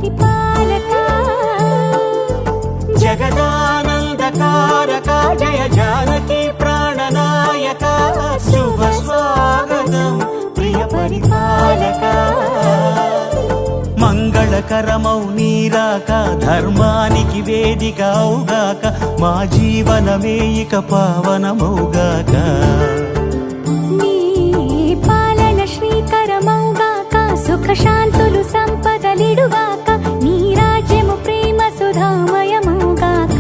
పరిపాలక జగదానందకారక జయ జానకి ప్రాణనాయక శుభ స్వాగతం ప్రియ పరిపాలక మంగళకరమౌ నీరాక ధర్మానికి వేదిక అవుగాక మా జీవనమే ఇక పావనమౌగాక నీ పాలన శ్రీకరమౌగాక సుఖ శాంతులు సంపదలిడుగాక నీ రాజ్యము ప్రేమ సుధామయమౌగాక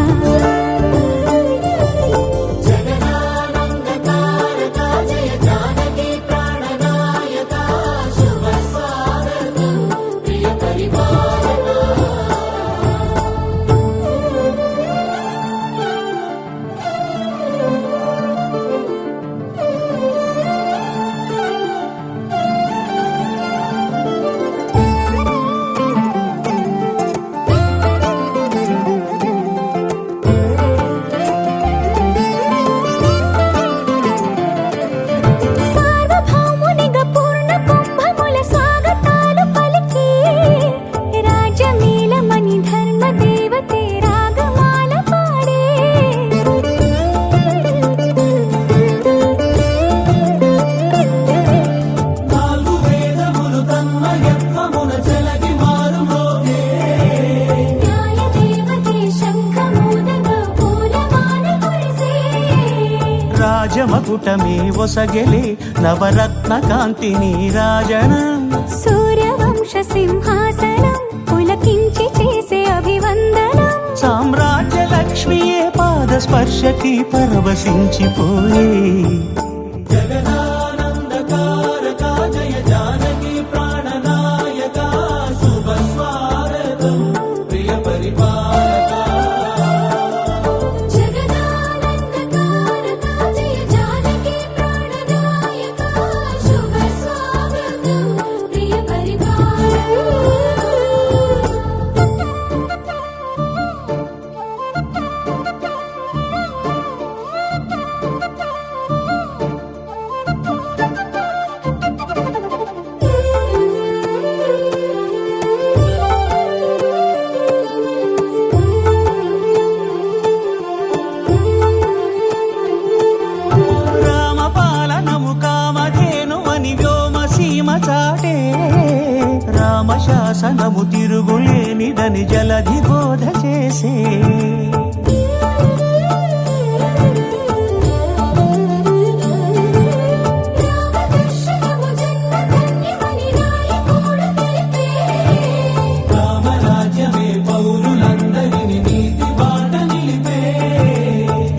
రాజమకుటమే ఒసగెలే నవరత్న కాంతి నీరాజనం సూర్యవంశ సింహాసనం పులకించి చేసే అభివందనం సామ్రాజ్య లక్ష్మియే పాద స్పర్శకి పరవశించిపోయే జగదానందకారక జయ జానకి ప్రాణనాయక శుభ స్వాగతం ప్రియ పరిపాలక రామశాసనము తిరుగులేనిదని జలధి బోధ చేసే రామరాజ్యమే పౌరులందరిని నీతి బాట నిలిపే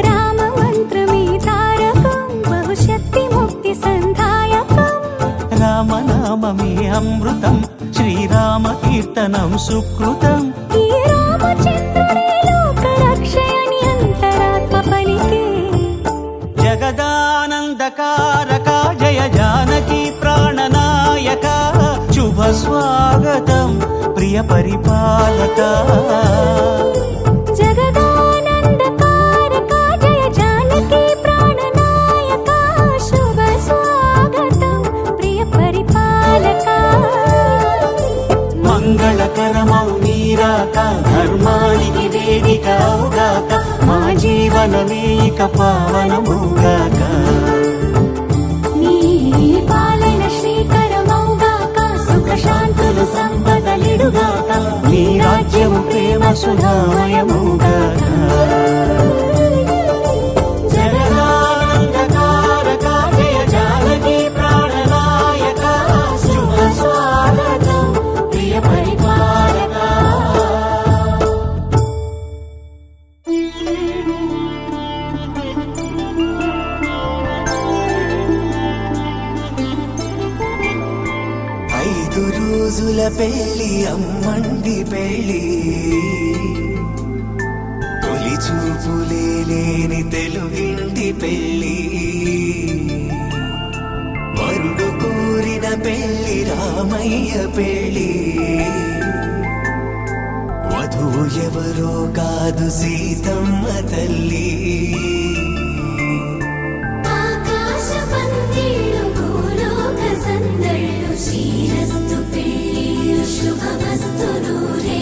రామ మంత్రమే తారకం భవిష్యత్తి ముక్తి సంధాయకం రామనామమే అమృతం శ్రీరామ కీర్తనం సుకృతం ఈ రామచంద్రుడే లోక రక్షయని అంతరాత్మ పలికే జగదానందకారక జయ జానకి ప్రాణనాయక శుభ స్వాగతం ప్రియ పరిపాలక జగదానందకారక జయ జానకి ప్రాణనాయక శుభ స్వాగతం ప్రియ పరిపాలక మంగళకరమౌ నీరాక ధర్మానికి వేదిక అవుగాక మా జీవనమే ఇక పావనమౌగాక నీ పాలన శ్రీకరమౌగాక సుఖ శాంతులు సంపదలిడుగాక నీ రాజ్యము ప్రేమ సుధామయమౌగాక జగదానందకారక జయ జానకి ప్రాణనాయక శుభ స్వాగతం ప్రియ పరిపాలక 5 రోజుల పెళ్లి అమ్మండి పెళ్లి తొలి చూపులే లేని తెలుగింటి పెళ్లి వరుడు కోరిన పెళ్లి రామయ్య పెళ్లి వధువు ఎవరో కాదు సీతమ్మ తల్లి శ్రీరస్తు పెళ్ళిళ్ళు శుభమస్తు నూరే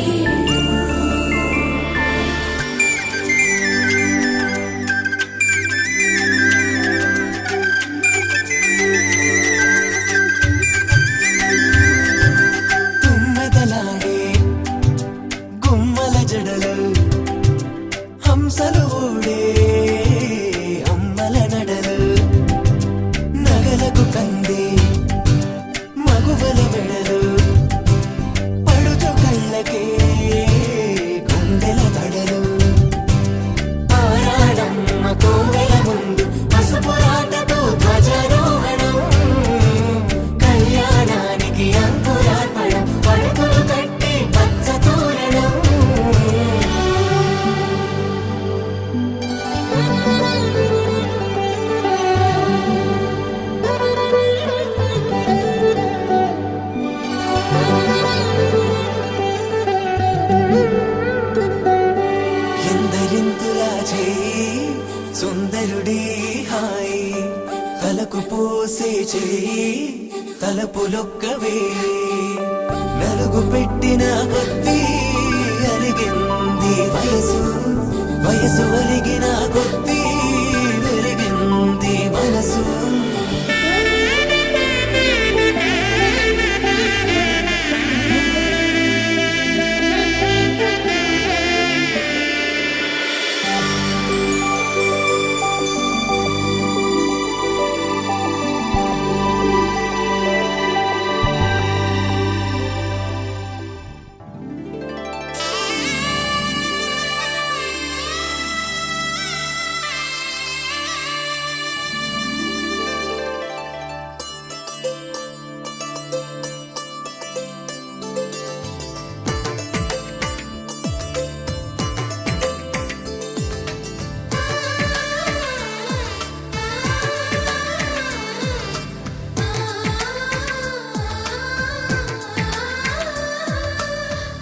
సుందరుడి హాయి తలకు పోసే చేయి తలపులొక్కవే నలుగు పెట్టిన కొద్దీ అలిగింది వయసు వయసు అలిగిన కొద్దీ వెలిగింది మనసు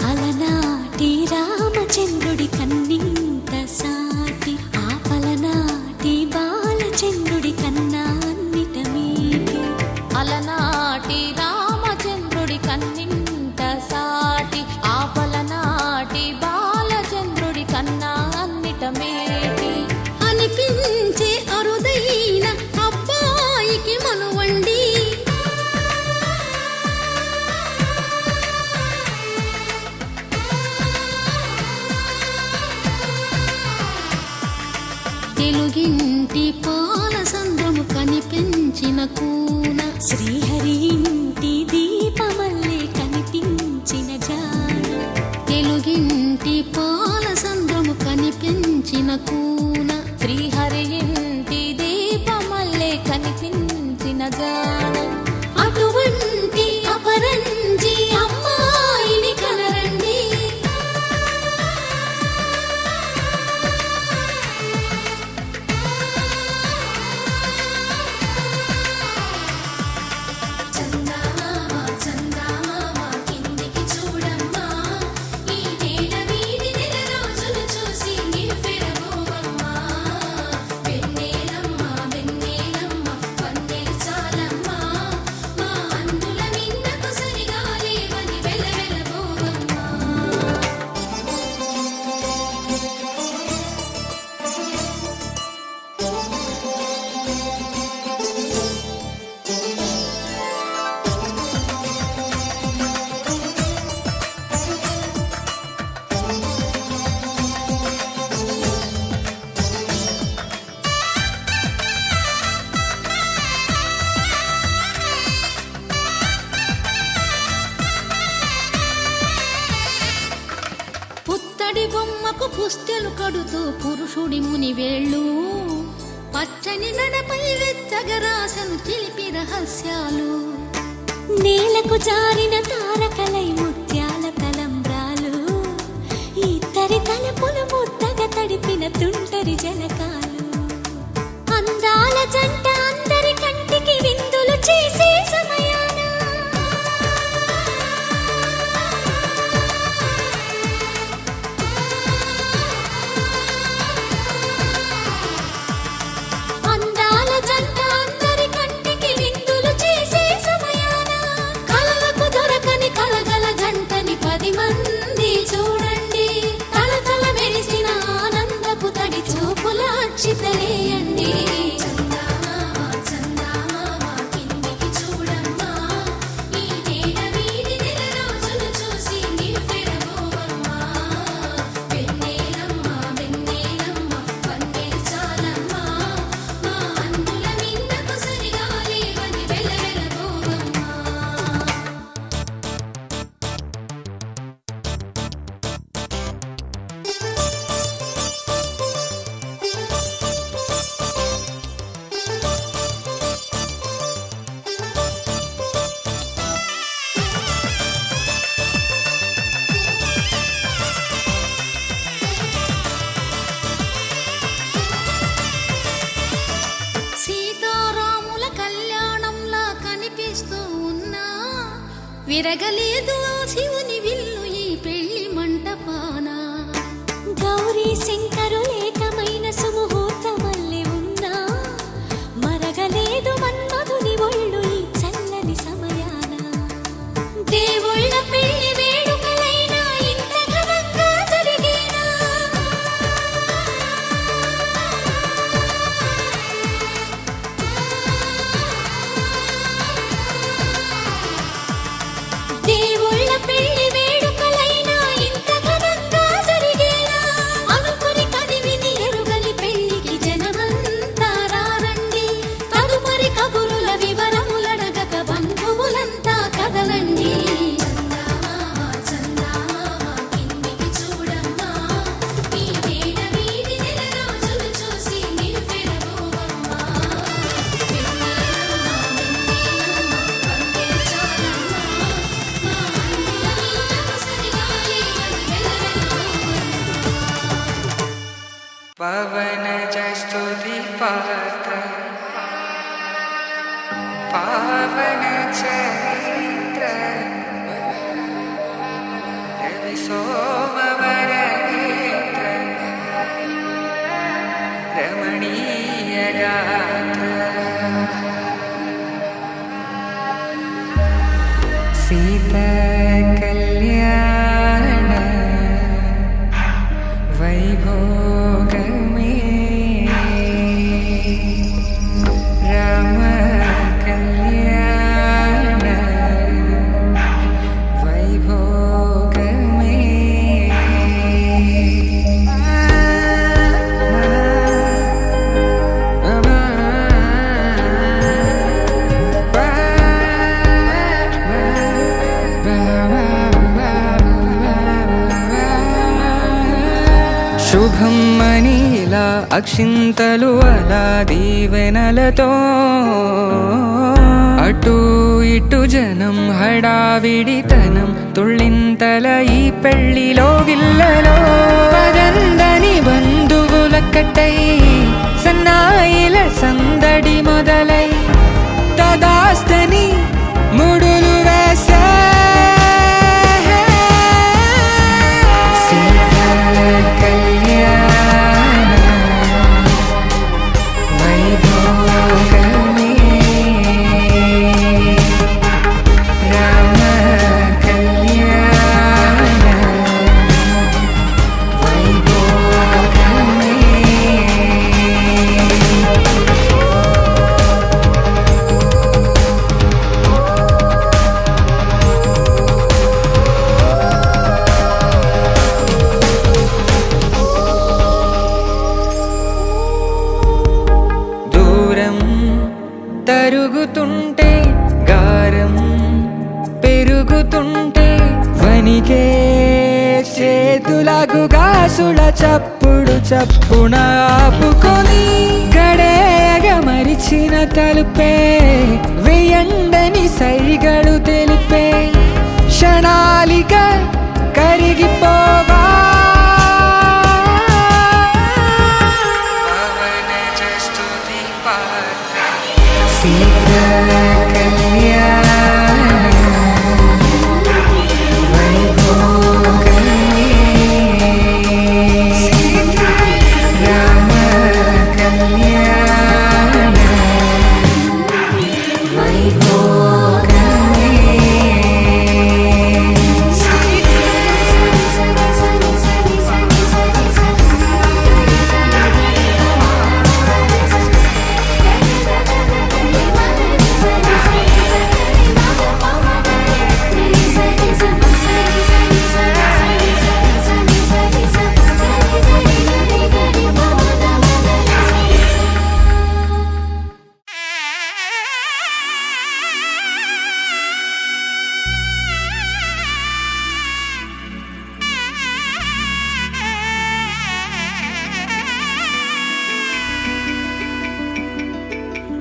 అలనాటి రామచంద్రుడి కన్నింత సాటి ఆపలనాటి బాలచంద్రుడి కన్నా అన్నిట మీటి అలనాటి రామచంద్రుడి కన్నింట సాటి ఆపలనాటి బాలచంద్రుడి కన్నా అన్నిట మేటి అనిపించే అరుదైన అబ్బాయికి మనువండి తెలుగింటి పాల సంద్రము కనిపించిన కూన శ్రీహరి ఇంటి దీపమల్లే కనిపించిన జాన తెలుగింటి పాల సంద్రము కనిపించిన కూన శ్రీహరి ఇంటి దీపమల్లే కనిపించిన జాన అటువంటి అపరంజి అమ్మాయిని కనరండి చందమామ చందమామ కిందికి చూడమ్మా ఈ నేల వీడి నెల రోజులు చూసి నివ్వెరబోవమ్మా వెన్నెలమ్మ వెన్నెలమ్మ వన్నెలు చాలమ్మా మా అందుల మిన్నకు సరిగా లేవని వెలవెలబోవమ్మా పుత్తడి బొమ్మకు పుస్తెలు కడుతూ పురుషుడి ముని వేళ్ళు పచ్చని నడపై వెచ్చగరాసను చిలిపి రహస్యాలు నేలకు జారిన తారకలై ముత్యాల తలంబ్రాలు ఇద్దరి తలపులు ముద్దగా తడిపిన తుంటరి జలకాలు అందాల జంట అందరి కంటికి విందులు చేసే సమయాన అందాల జంట అందరి కంటికి విందులు చేసే సమయాన కలలకు దొరకని కలగల జంటని 10 మంది చూడండి తలతల మెరిసిన ఆనందపు తడి చూపుల అక్షితలేయండి చందమామ చందమామ కిందికి చూడమ్మా ఈ నేల వీడి నెల రోజులు చూసి నివ్వెరబోవమ్మా వెన్నెలమ్మ వెన్నెలమ్మ వన్నెలు చాలమ్మా మా అందుల మిన్నకు సరిగా లేవని వెలవెలబోవమ్మా సీతారాముల కళ్యాణంలా కనిపిస్తూ ఉన్నా విరగలేదు ఆ శివుని విల్లు ఈ పెళ్లి మంటపాన గౌరీ శంకరులేకమైన సుముహూర్తమల్ల పవనజ స్తుతి పాత్ర పావన చరిత్ర రవి సోమవర నేత్ర రమణీయ గాత్ర సీత కళ్యాణ వైభోగమే రామ కళ్యాణ వైభోగమే శుభం మనీలా అక్షింతలు అలా దీవెనలతో అటు ఇటు జనం హడావిడితనం తుళ్ళింతల ఈ పెళ్లిలో గిల్లలో పదందని బంధువులక్కటై సన్నాయిల సందడి మొదలై తదాస్తని ముడులు వేసే తరుగుతుంటే గారం పెరుగుతుంటే వనికే చేతులకు గాసుల చప్పుడు చప్పున ఆపుకొని గడేగ మరిచిన తలుపే వేయండని సైగడు తెలిపే క్షణాలిక కరిగిపోవా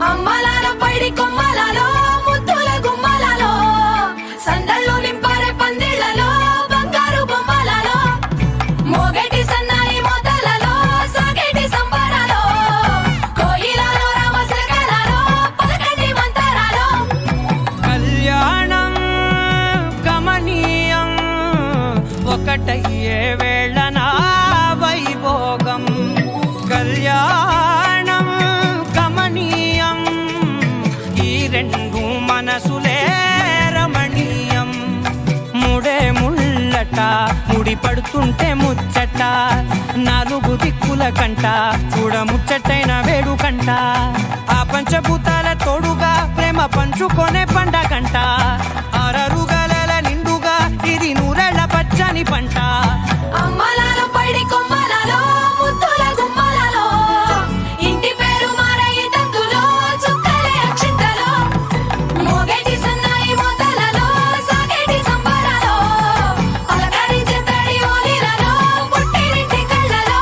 అమ్మలాల పైడి కొమ్మలలో ముద్దుల గుమ్మలలో సందళ్ళు నింపారే పందిళ్లలో బంగారు బొమ్మలలో మోగేటి సన్నాయి మోతలలో సాగేటి సంబరాలో కోయిలలో రామశకలలో పలకటి మంతరాలో కళ్యాణం గమనీయం ఒకటయ్యే వేళ నా వైభోగం కళ్యాణం గమనీయం ఈ రెండు మనసులే రమణీయం ముడే ముళ్ళట ముడి పడుతుంటే ముచ్చట నాలుగు దిక్కుల కంట చూడ ముచ్చటైన వేడుకంట ఆ పంచభూతాల తోడుగా ప్రేమ పంచుకొనే పండగంట అరరుగల నిండుగా ఇది నూరెళ్ళ పచ్చని పంట అమ్మలాల పైడి కొమ్మలలో ముద్దుల గుమ్మలలో ఇంటి పేరు మారయి తందులో చుక్కలే అక్షింతలో మోగేటి సన్నాయి మోతలలో సాగేటి సంబరాలో పలకరించే తడి ఓలిలలో పుట్టినింటి కళ్ళలో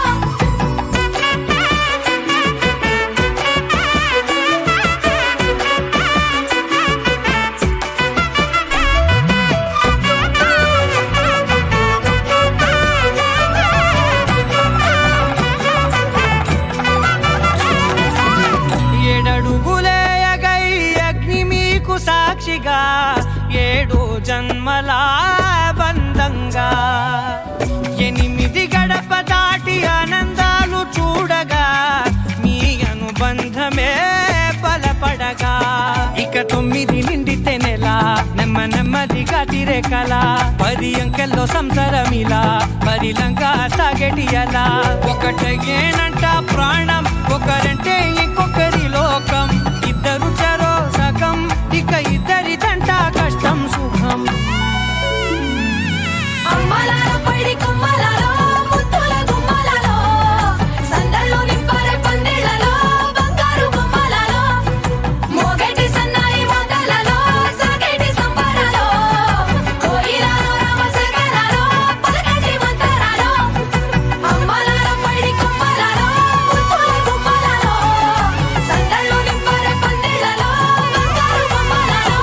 8 గడప దాటి ఆనందాలు చూడగా మీ అనుబంధమే బలపడగా ఇక 9 నిండితే నెల నెమ్మదిగా తిరేకల 10 అంకెల్లో సంసారమిలా పరిలంగా సాగటి అలా ఒకటేనంట ప్రాణం ఒకరంటే ఇంకొకరి లోకం ఇద్దరు చరో సగం ఇక ఇద్దరిదంట కష్టం సుఖం అమ్మలాల పడి కొమ్మలలో ముత్తుల గుమ్మలలో సందళ్ళు నింపరే పందిళ్ళలో బంగారు గుమ్మలలో మోగేటి సన్నాయి మోతలలో సాగేటి సంబరాలో కోయిలలో రామశేఖరాలో పలకటి మంతరాలో అమ్మలాల పడి కొమ్మలలో ముత్తుల గుమ్మలలో సందళ్ళు నింపరే పందిళ్ళలో బంగారు గుమ్మలలో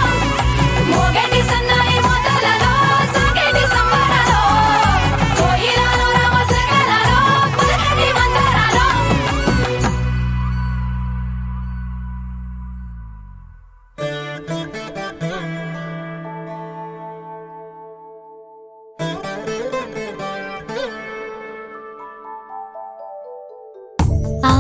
మోగేటి సన్నాయి మోతలలో సాగేటి సంబరాలో కోయిలలో రామశేఖరాలో పలకటి మంతరాలో ఆ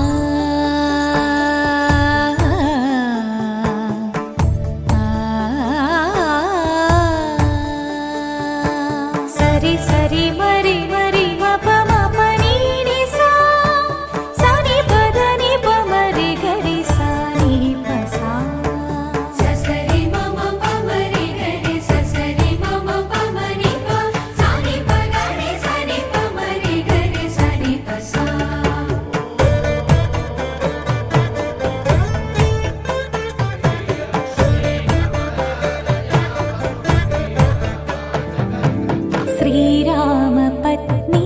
సరి సరి మరి మరి మప మప నీ ని సా సని పద ని ప మరి గరి సా ని ప సా ససరి మమ పమరి గరి ససరి మమ పమరి ప సాని ప గరి సని పమరి గరి సని ప సా శ్రీరామ పత్ని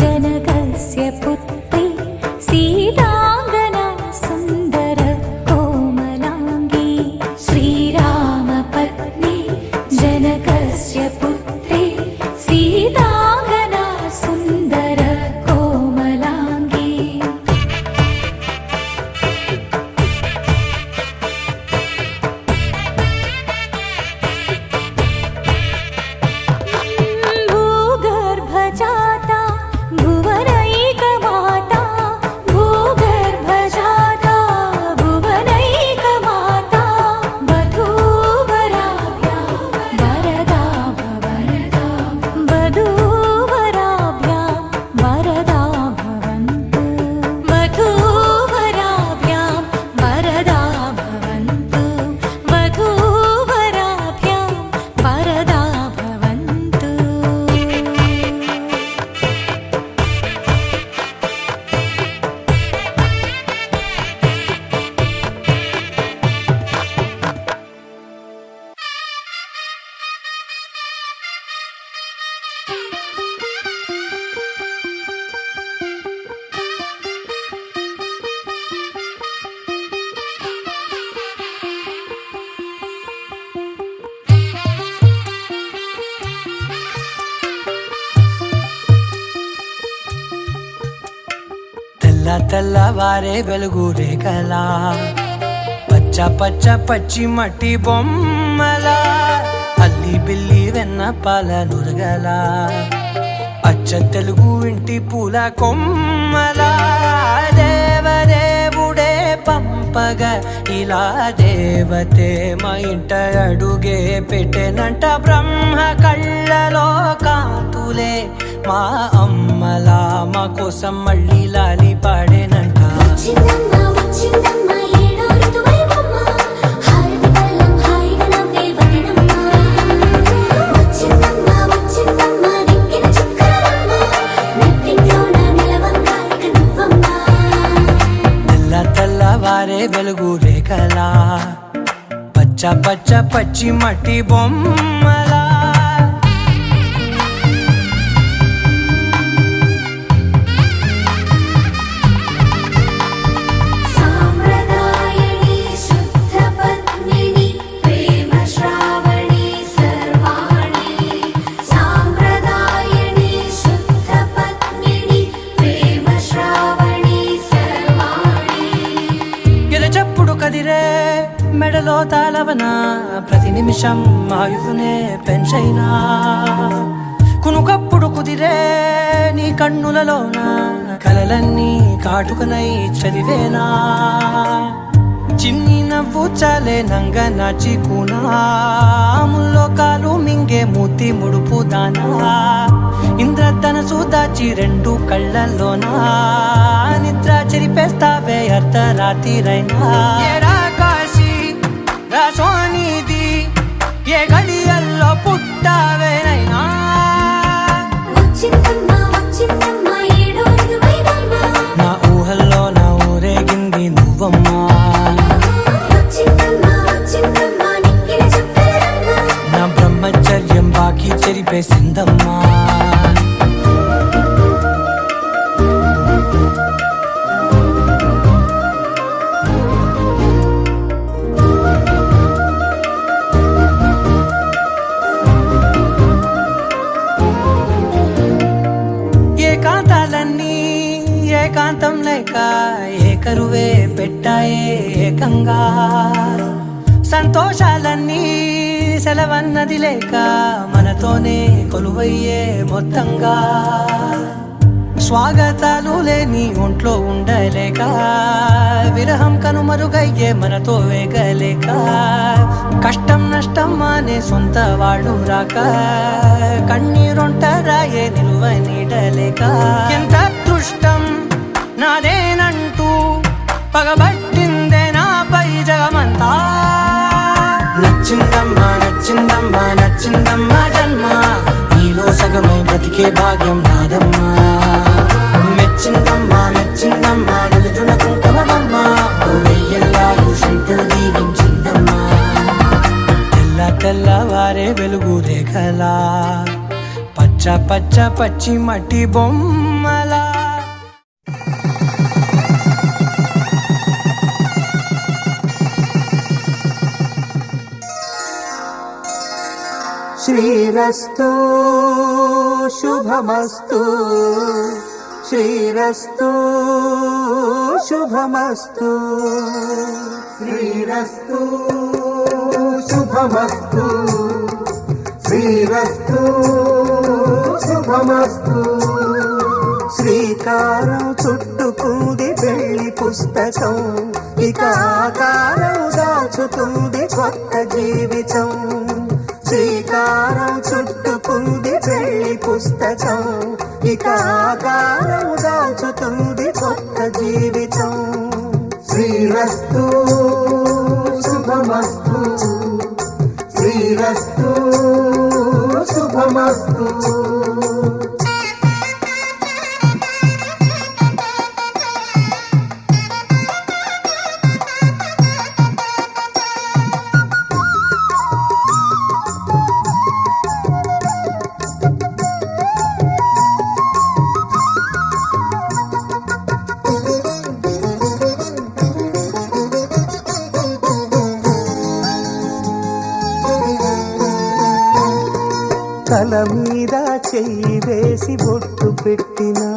జనకస్య పుత్రి సీతాంగన సుందర కోమలాంగి శ్రీరామ పత్ని జనకస్య పుత్రి సీతాంగన సుందర కోమలాంగి భూగర్భజాతా భువనైకమాతా భూగర్భజాతా భువనైకమాతా వధూవరాభ్యాం వరదా భవంతు వధూవరాభ్యాం వరదా భవంతు వధూవరాభ్యాం వరదా భవంతు వధూవరాభ్యాం వరదా భవంతు తెల్లవారే వెలుగు రేఖలా పచ్చ పచ్చ పచ్చి మట్టి బొమ్మలా అల్లి బిల్లి వెన్న పాల నురగలా అచ్చ తెలుగు ఇంటి పూల కొమ్మలా దేవదేవుడే పంపగా ఇలా దేవతే మా ఇంట అడుగే పెట్టెనంట బ్రహ్మ కళ్ళలో కాంతులే మా అమ్మలా మా కోసం మళ్ళీ లాలి పాడేనంట వచ్చిందమ్మ వచ్చిందమ్మ ఏడో ఋతువైవమ్మ హారతి పళ్ళం హాయిగా నవ్వే వదినమ్మ వచ్చిందమ్మ వచ్చిందమ్మ నెక్కిన చుక్కలమ్మ నెట్టింట్లోన నిలవంగా ఇక నువ్వమ్మ తెల్లవారే వెలుగు రేఖలా పచ్చ పచ్చ పచ్చి మట్టి బొమ్మలా సాంప్రదాయని శుద్ధ పద్మిని ప్రేమ శ్రావణి సర్వాణి సాంప్రదాయని శుద్ధ పద్మిని ప్రేమ శ్రావణి సర్వాణి ఎరచప్పుడు కదిరే మెడలో తాళవన ప్రతి నిమిషం ఆయువునే పెంచైనా కునుకప్పుడు కుదిరే నీ కన్నులలోన కలలన్నీ కాటుకనై చదివేనా చిన్ని నవ్వు చాలే నంగ నాచి ముల్లోకాలు మింగే మూతి ముడుపు దానా ఇంద్రధనసు దాచి రెండు కళ్ళల్లోనా నిద్ర చెరిపేస్తావే అర్ధరాత్రిరైనా ఏరా కాశీ రా సోనిది ఏ గడియల్లో పుట్టావేనైనా వచ్చిందమ్మా వచ్చిందమ్మా ఏడో ఋతువైనమ్మా నా ఊహల్లో నా ఊరేగింది నువ్వమ్మా వచ్చిందమ్మా వచ్చిందమ్మా నిక్కిన చుక్కలమ్మా నా బ్రహ్మచర్యం బాకీ చెరిపేసిందమ్మా ఏకాంతాలన్నీ ఏకాంతం లేక ఏకరువే పెట్టాయే ఏకంగా సంతోషాలన్నీ సెలవన్నది లేక మనతోనే కొలువయ్యే మొత్తంగా స్వాగతాలు లేని ఒంట్లో ఉండలేక విరహం కనుమరుగయ్యే మనతో వేగలేక కష్టం నష్టం అనే సొంత వాళ్ళు రాక కన్నీరొంటరాయే నిలువ నీడలేక ఎంత అదృష్టం నాదేనంటూ పగబట్టిందే నాపై జగమంతా నచ్చిందమ్మా నచ్చిందమ్మా నచ్చిందమ్మా జన్మ నీలో సగమై బ్రతికే భాగ్యం నాదమ్మా మెచ్చిందమ్మా మెచ్చిందమ్మా నిలుచున కుంకుమమ్మా వెయ్యల్లాలు శంకరు దీవించిందమ్మా తెల్ల తెల్లవారే వెలుగు రేఖలా పచ్చ పచ్చ పచ్చి మట్టి బొమ్మలా శ్రీరస్తు శుభమస్తు శ్రీరస్తు శుభమస్తు శ్రీరస్తు శుభమస్తు శ్రీరస్తు శుభమస్తు శ్రీకారం చుట్టుకుంది పెళ్లి పుస్తకం ఇక ఆకారం దాచుతుంది కొత్త జీవితం శ్రీకారం చుట్టుకుంది పెళ్లి పుస్తకం ఇక ఆకారం దాచుతుంది కొత్త జీవితం శ్రీరస్తు శుభమస్తు శ్రీరస్తు శుభమస్తు తల మీద చెయ్యి వేసి బొట్టు పెట్టినా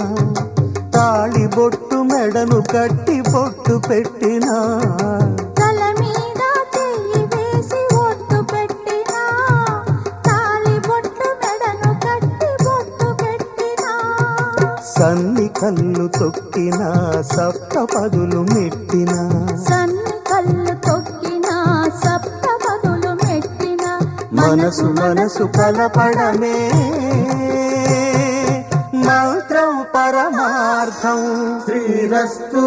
తాళి బొట్టు మెడను కట్టి బొట్టు పెట్టినా తల మీద చెయ్యి వేసి ఒట్టు పెట్టినా తాళి బొట్టు మెడను కట్టి బొట్టు పెట్టినా సన్ని కళ్ళు తొక్కినా సప్త పదులు మెట్టినా సన్ని కళ్ళు తొక్కినా సప్త పదులు మెట్టినా మనసు మనసు కలపడమే మంత్రం పరమార్థం శ్రీరస్తు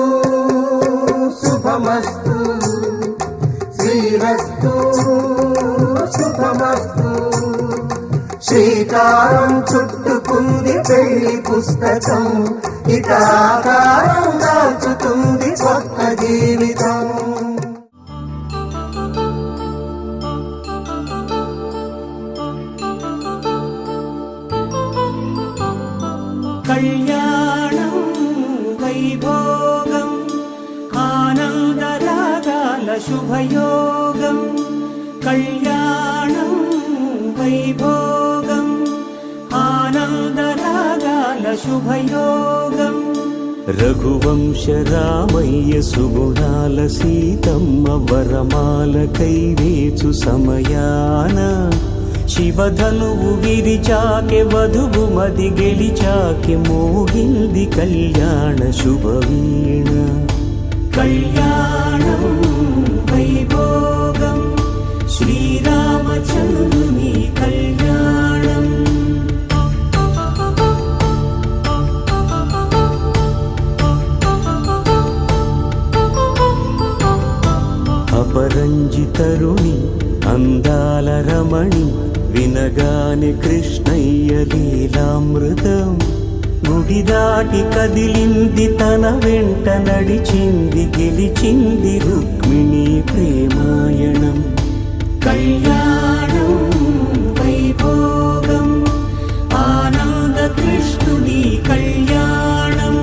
శుభమస్తు శ్రీరస్తు శుభమస్తు శ్రీకారం చుట్టుకుంది పెళ్లి పుస్తకం ఇక ఆకారం దాచుతుంది కొత్త జీవితం కళ్యాణం వైభోగం ఆనందరాగాల శుభయోగం కళ్యాణం వైభోగం ఆనందరాగాల శుభయోగం రఘువంశ రామయ్య సుగుణాల సీతమ్మ వరమాల కైవేచు సమయాన శివధనువు విరిచాకె వధువు మది గెలిచాకె మోగింది కళ్యాణ శుభవీణ కళ్యాణం వైభోగం శ్రీరామచంద్రుని కళ్యాణం అపరంజి తరుణి అందాల రమణి వినగానే కృష్ణయ్య లీలామృతం గుడి దాటి కదిలింది తన వెంట నడిచింది గెలిచింది రుక్మిణి ప్రేమాయణం కళ్యాణం వైభోగం ఆనంద కృష్ణుని కళ్యాణం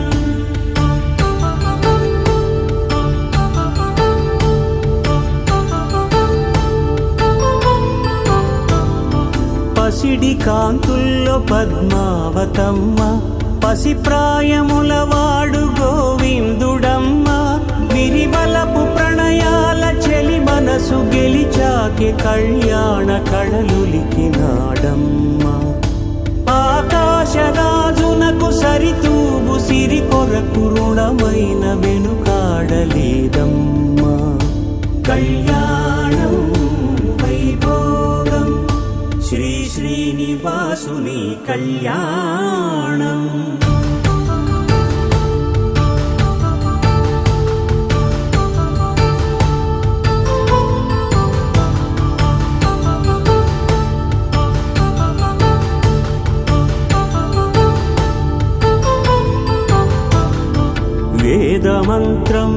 పసిడి కాంతుల్లో పద్మావతమ్మ పసిప్రాయముల వాడు గోవిందుడమ్మ విరివలపు ప్రణయాల చెలి మనసు గెలిచాకే కళ్యాణ కళలులికినాడమ్మ ఆకాశరాజునకు సరితూబు సిరి కొరకు రుణమైన వెనుకాడలేదమ్మ కళ్యాణం వైభోగం శ్రీ శ్రీనివాసుని కళ్యాణం వేదమంత్రం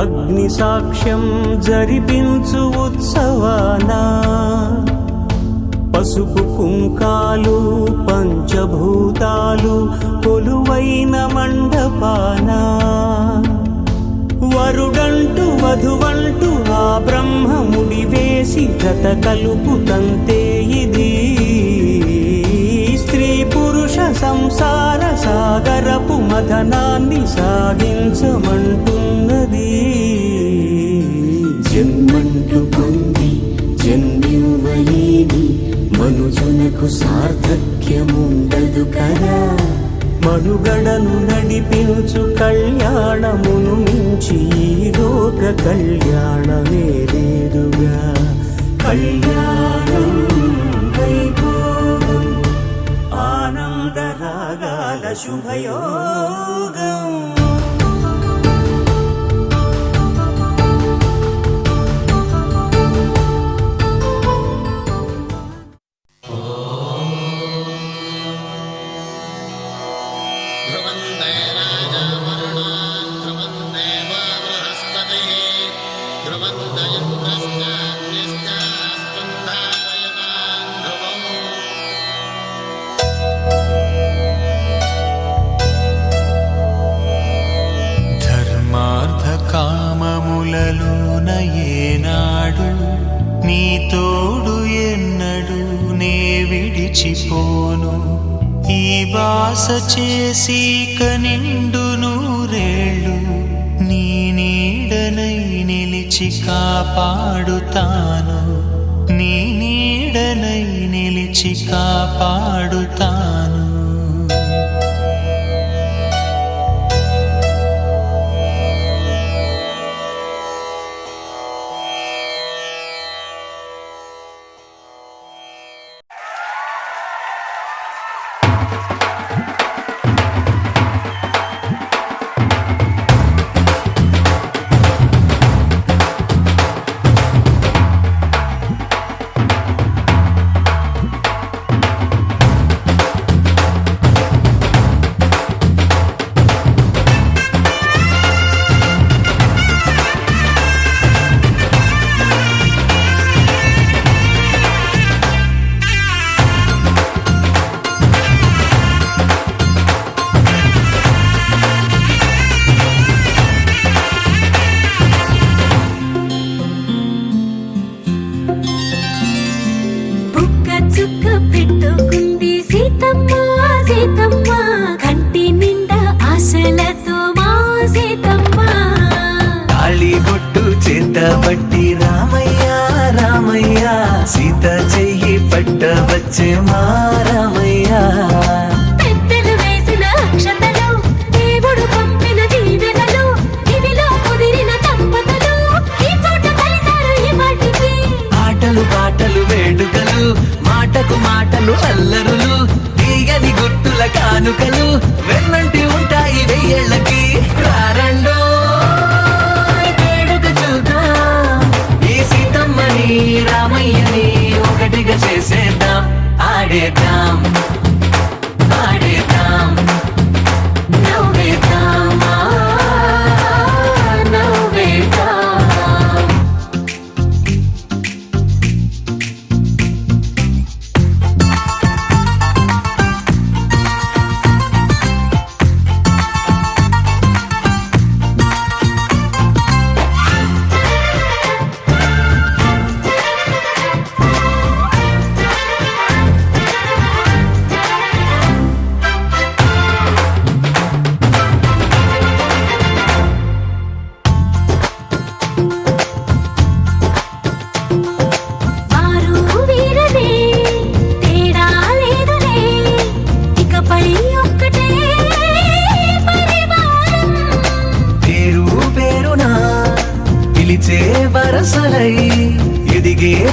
అగ్ని సాక్ష్యం జరిపించు ఉత్సవానా పసుపు కుంకాలు పంచభూతాలు కొలువైన మండపాన వరుడంటూ వధువంటూ ఆ బ్రహ్మముడి వేసి జత కలుపుతంతే ఇది స్త్రీ పురుష సంసార సాగరపు మథనాన్ని సాగించమంటున్నది జన్మంటూ పొంది జన్మివ్వలేని మనుజునకు సార్థక్యముండదు కదా మనుగడను నడిపించు కళ్యాణమును మించి ఈ లోక కళ్యాణమే లేదుగా కళ్యాణం వైభోగం ఆనంద రాగాల శుభయోగం కామములలోన ఏనాడు నీ తోడు ఎన్నడు నే విడిచిపోను ఈ బాస చేసి కనిండు నూరేళ్ళు నీ నీడనై నిలిచి కాపాడుతాను నీ నీడనై నిలిచి కాపాడుతాను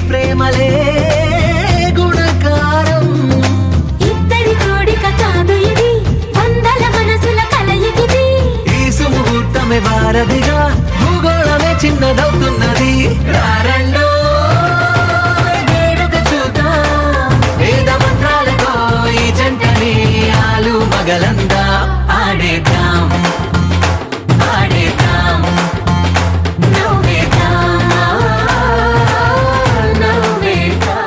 ప్రేమలే గుణకారం. ఇద్దరి కోడిక కాదు ఇది, వందల మనసుల కలయికిది. ఈ సుముహూర్తమే వారధిగా, భూగోళమే చిన్నదవుతున్నది. రారండో వేడుక చూద్దాం, వేద మంత్రాలతో ఈ జంటని ఆలు మగలందా ఆడేద్దాం ఆడేద్దాం నవ్వేద్దాం, నవ్వేద్దాం.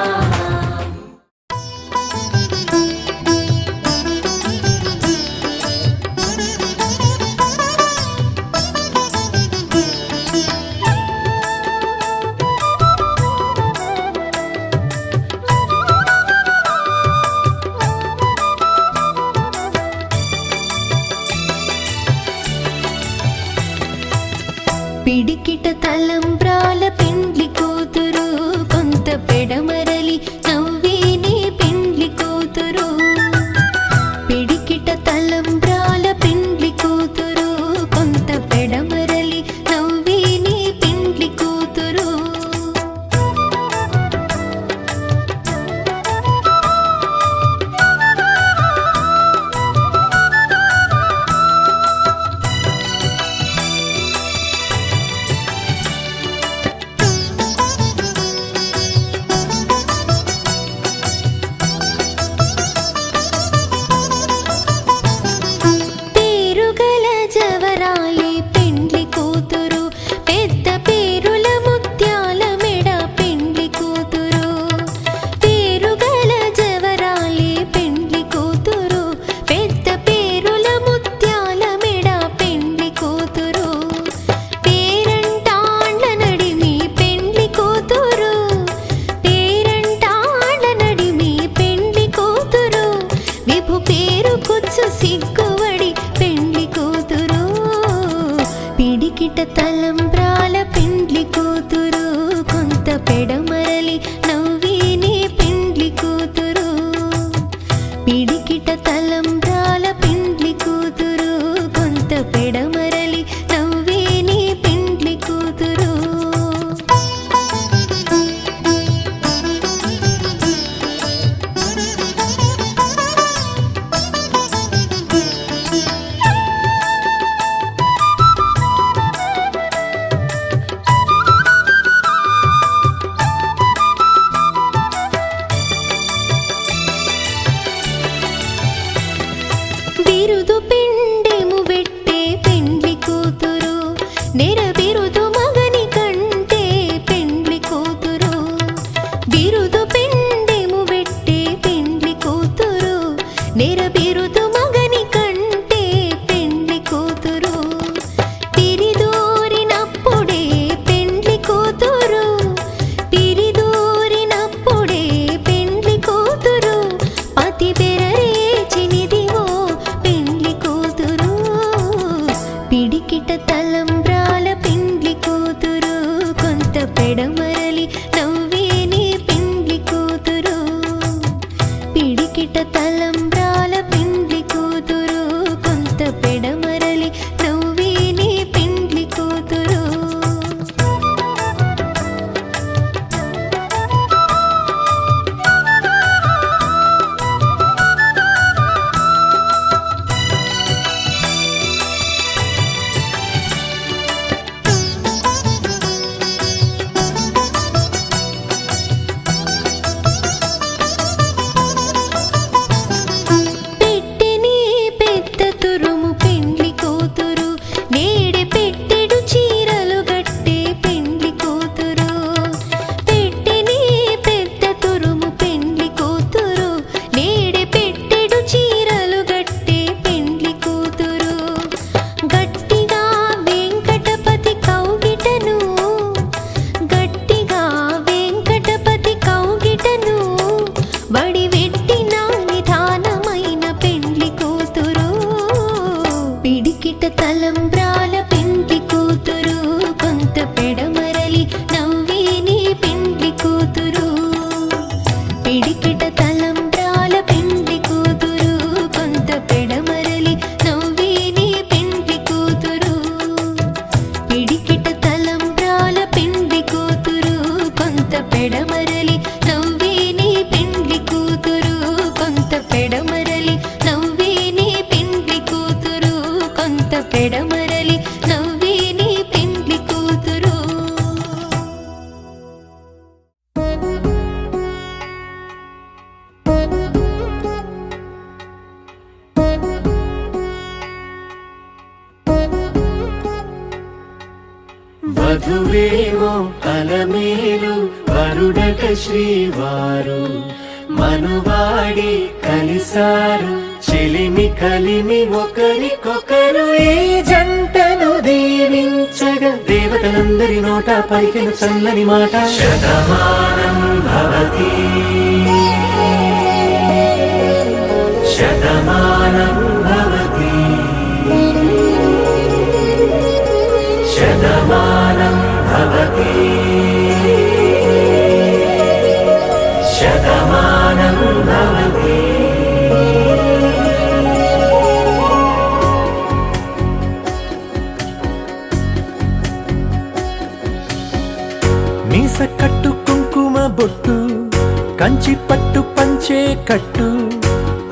పిడికిట తలంబ్రాల పెండ్లి కూతురు, కొంత పెడమరలి నవ్వేనే పెండ్లి కూతురు. పిడికిట తలంబ్రాల పెండ్లి కూతురు, కొంత పెడమరలి నవ్వేనే పెండ్లి కూతురు. పేరుగల జవరాలి పెండ్లి కూతురు, పెద్ద పేరుల ముత్యాల మెడ పెండ్లి కూతురు. పేరుగల జవరాలి పెండ్లి కూతురు, పెద్ద పేరుల ముత్యాల మెడ పెండ్లి కూతురు. పేరంటాండ్ల నడిమి పెండ్లి కూతురు, పేరంటాండ్ల నడిమి పెండ్లి కూతురు. విభు పేరు కుచ్చు సిగ్గువడి పెండ్లి కూతురు. పిడికిట తలంబ్రాల పెండ్లి కూతురు, కొంత పెడమరలి నవ్వేనే పెండ్లి కూతురు. పిడికిట తలంబ్రాల పెండ్లి కూతురు, కొంత పెడమరలి నవ్వేనే పెండ్లి కూతురు. వధువేమో అలమేలు వరుడట శ్రీవారు మనువాడి కలిసారు చెలిమి కలిమి ఒకరికొకరు ఈ జంటను దీవించగా దేవతలందరి నోట పలికిన చల్లని మాట శతమానం భవతి శతమానం భవతి శతమానం భవతి శతమానం భవతి మీస కట్టు కుంకుమ బొట్టు కంచి పట్టు పంచే కట్టు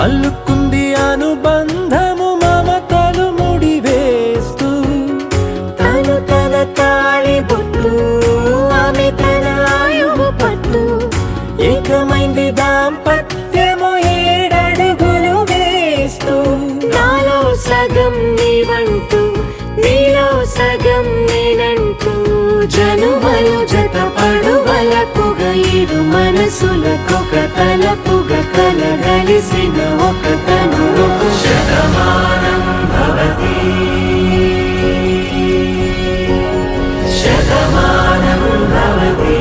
అల్లుకుంది అనుబంధము మమతలు ముడివేస్తూ తను తన తాళి బొట్టు ఆమె తన ఆయువు పట్టు ఏకమైంది దాంపత్యము 7 అడుగులు వేస్తూ నాలో సగం నీవంటూ నీలో సగం నేనంటూ జనుమలు జత పడువలపుగ ఇరు మనసులకొక తలపుగ కలగలిసిన ఒక తను శతమానం భవతి శతమానం భవతి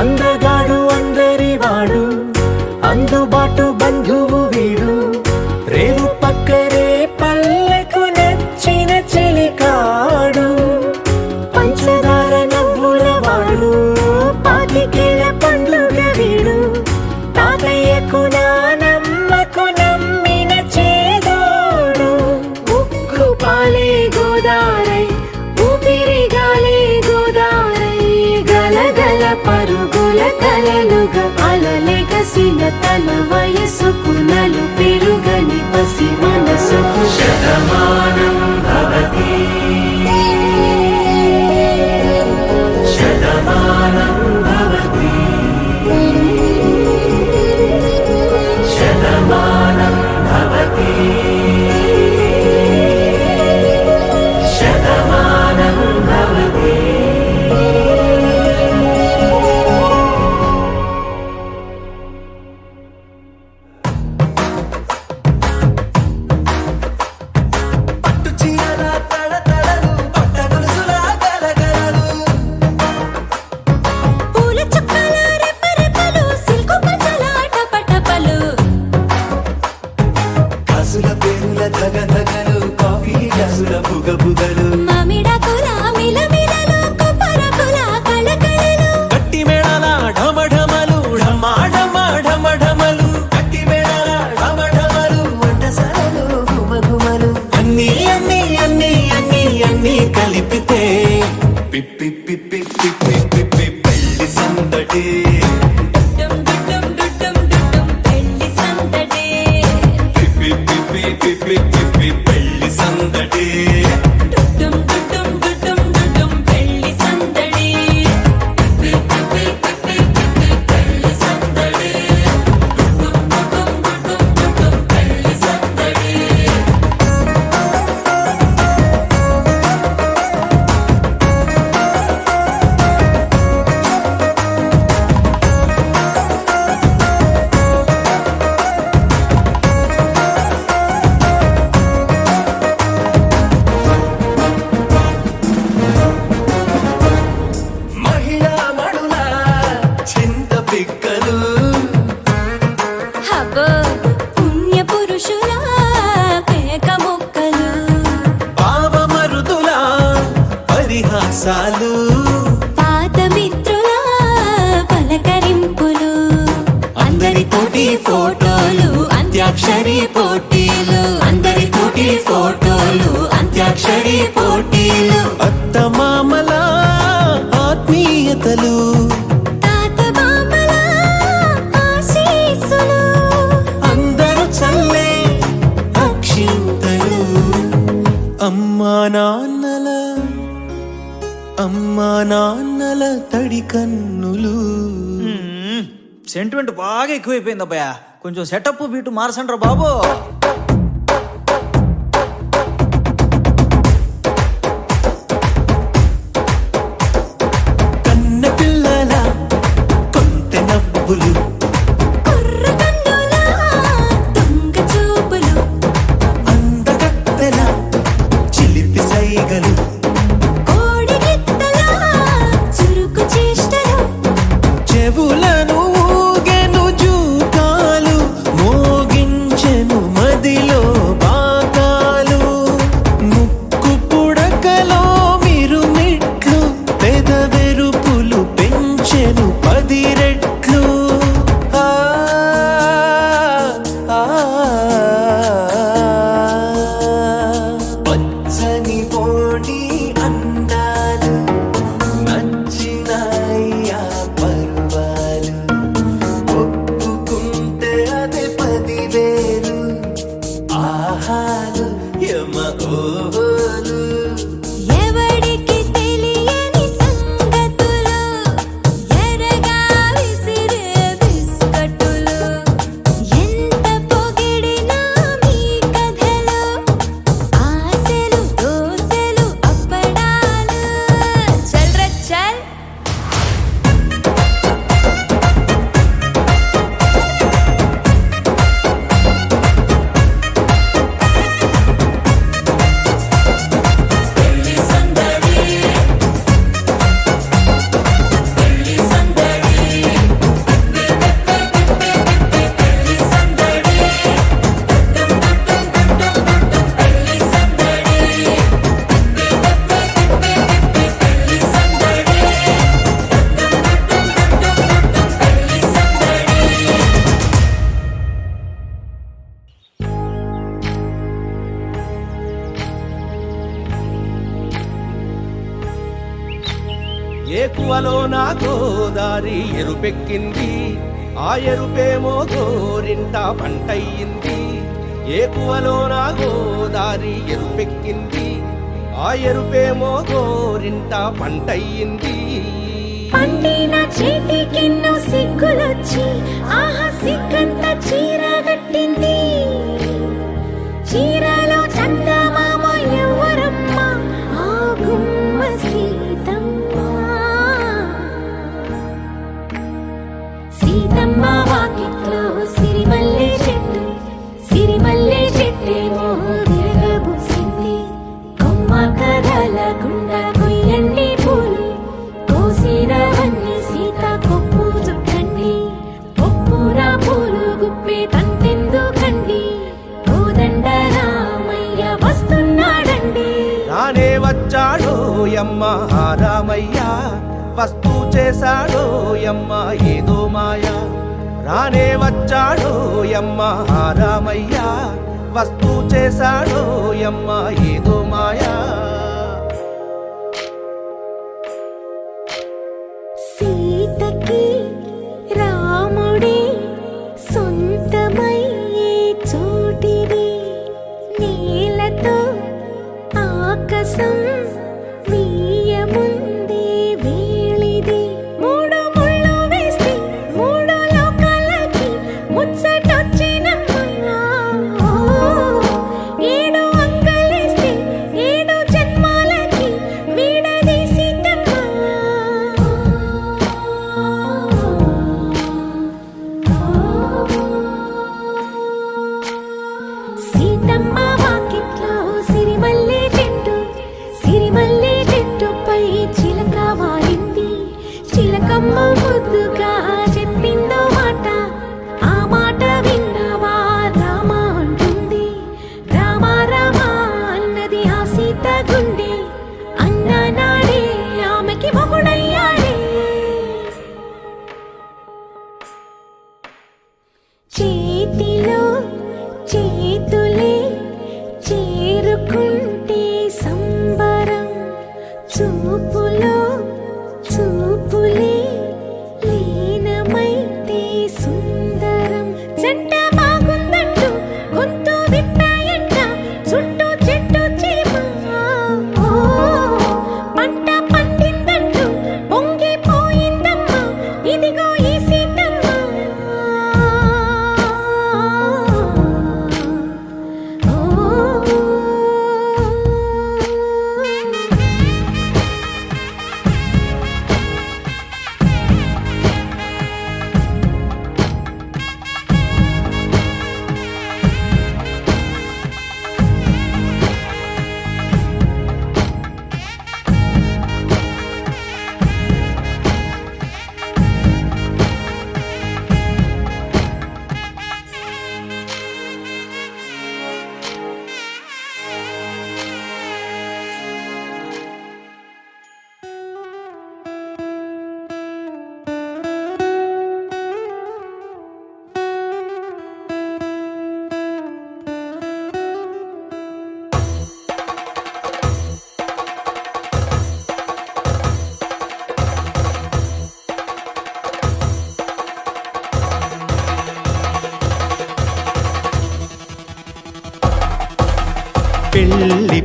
అందగాడు అందరి వాడు అందుబాటు బంధువు వీడు రేవు పక్కరే పల్లెకు నచ్చిన చెలికాడు పంచదార నవ్వుల వాడు పాతికేల పండుగ వీడు తాతయ్యకు నానమ్మకు నమ్మిన చేదోడు ఉక్కు పాలే గోదారై ఊపిరిగాలే గోదారై గలగల పరుగుల కలలుగా అలలెగసిన తన వయసుకు నలు పెరుగని పసి మనసుకు శతమానం భవతి శతమానం భవతి శతమానం భవతి శతమానం భవతి పూల చుక్కల రెప్పరెప్పలు సిల్కు పంచల టపటపలు కాసుల పేరుల ధగధగలు కాఫీ గ్లాసుల బుగబుగలు మామిడాకుల మిలమిలలు కొబ్బరకుల కళకళలు గట్టి మేళాల ఢమఢమలు ఢమాఢమలు గట్టి మేళాల ఢమఢమలు వంటసాలలు గుమగుమలు అన్నీ అన్నీ అన్నీ అన్నీ అన్నీ కలిపితే పిప్పి పిప్పి పిప్పి పిప్పి పెళ్లి సందడి డుమ్ డుమ్ డుమ్ డుమ్ పెళ్లి సందడి పిప్పి పిప్పి పిప్పి పిప్పి పెళ్లి సందడి డుమ్ డుమ్ డుమ్ డుమ్ పెళ్లి సందడి పిప్పి పిప్పి పిప్పి పిప్పి పెళ్లి సందడి డుమ్ డుమ్ డుమ్ పెళ్లి సందడి మహిళా మణుల చింత పిక్కలు హబ్బో పుణ్య పురుషుల పేక మొక్కలు పావమరుదుల పరిహాసాలు పాత మిత్రుల పలకరింపులు అందరితోటి ఫోటోలు అంత్యాక్షరి పోటీలు అందరితోటి ఫోటోలు అంత్యాక్షరి పోటీలు అత్తమామల ఆత్మీయతలు తాత బామ్మల ఆశీస్సులు అందరూ చల్లే అక్షింతలు అమ్మా నాన్నల తడి కన్నులు. సెంటిమెంట్ బాగా ఎక్కువైపోయింది అబ్బాయా, కొంచెం సెటప్ బీటు మార్చండ్రా బాబు. కన్న పిల్లల కొంత నవ్వులు కుర్ర కన్నుల దొంగ చూపులు అందగత్తెల చిలిపి సైగలు కోడి గిత్తల చురుకు చేష్టలు చెవులను ఊగెను జూకాలు మోగించెను మదిలో బాకాలు ముక్కు పుడకలో మిరుమిట్లు పెదవెరుపులు పెంచెను 10 రెట్లు. ఆ, ఆ, పచ్చని పోటీ అందాలు నచ్చినాయ్యా పర్వాలు ఒప్పుకుంటే అదే 10,000 ఆహాలు యమ ఓహోలు. ఎవడికి తెలియని సంగతులు ఎరగా విసిరే బిస్కట్టులు ఎంత పొగిడినా మీ కథలు ఆశలు దోశలు అప్పడాలు చల్ రే చల్. ఏకువలో నా గోదారి ఎరుపెక్కింది, ఆ ఎరుపేమో గోరింట పంటయ్యింది. ఏకువలో నా గోదారి ఎరుపెక్కింది, ఆ ఎరుపేమో గోరింట పంటయ్యింది. పండిన చేతికెన్నో సిగ్గులొచ్చి ఆహా సిగ్గంత చీర కట్టింది. చీరలో చందమామ ఎవరమ్మ ఆ గుమ్మ సీతమ్మ. సీతమ్మ వాకిట్లో సిరిమల్లె చెట్టు, సిరిమల్లె చెట్టేమో తిరగబూసింది. కొమ్మ కదలకుండా కొయ్యండి పూలు, కోసినవన్నీ సీత కొప్పు చుట్టండి. ఒప్పున పూలు గుప్పే తంతెందుకండి, కోదండ రామయ్య వస్తున్నాడండి. రానే వచ్చాడో యమ్మ ఆ రామయ్య, వస్తూ చేశాడో యమ్మ ఏదో మాయ. రానే వచ్చాడో యమ్మ ఆ రామయ్య, వస్తూ చేశాడో యమ్మ ఏదో మాయా. సీతకి రాముడే సొంతమయ్యే చోటిది, నీలతో ఆకాశం వీయముందే వేళిది. 3 ముళ్ళు వేస్తే 3 లోకాలకి ముచ్చటొచ్చినమ్మా. 7 అంగలేస్తే 7 జన్మాలకి వీడదీసిద్దమ్మా. సీతమ్మ వాకిట్లో సిరిమల్లె చెట్టు, సిరిమల్లె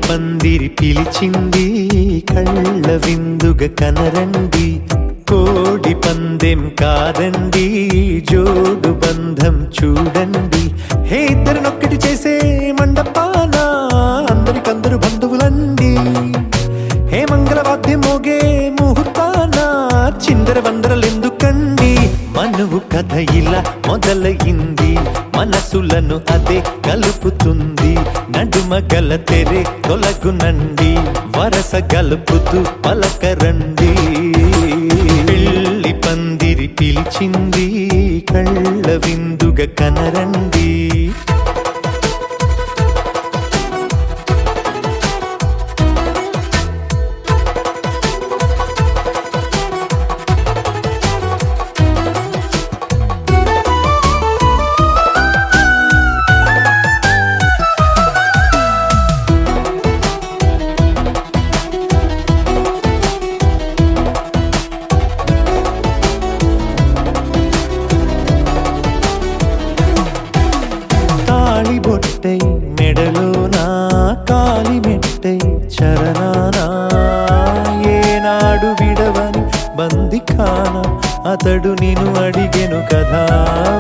పందిరి పిలిచింది కళ్ళ విందుగ కనరండి కోడి పందెం కాదండి జోడు బంధం చూడండి హే ఇద్దరినొక్కటి చేసే మండపాన అందరికందరు బంధువులండి హే మంగళవాద్యం మోగే ముహూర్తాన చిందర వందరలెందుకండి మనువు కథ ఇలా మొదలయింది మనసులను అదే కలుపుతుంది నడుమ గల తెరే తొలగునండి వరస గలుపుతూ పలకరండి పెళ్లి పందిరి పిలిచింది కళ్ళ విందుగ కనరండి బొట్టై మెడలోనా కాలి మెట్టై చరణానా ఏనాడు విడవని బందిఖాన అతడు నిన్ను అడిగెను కదా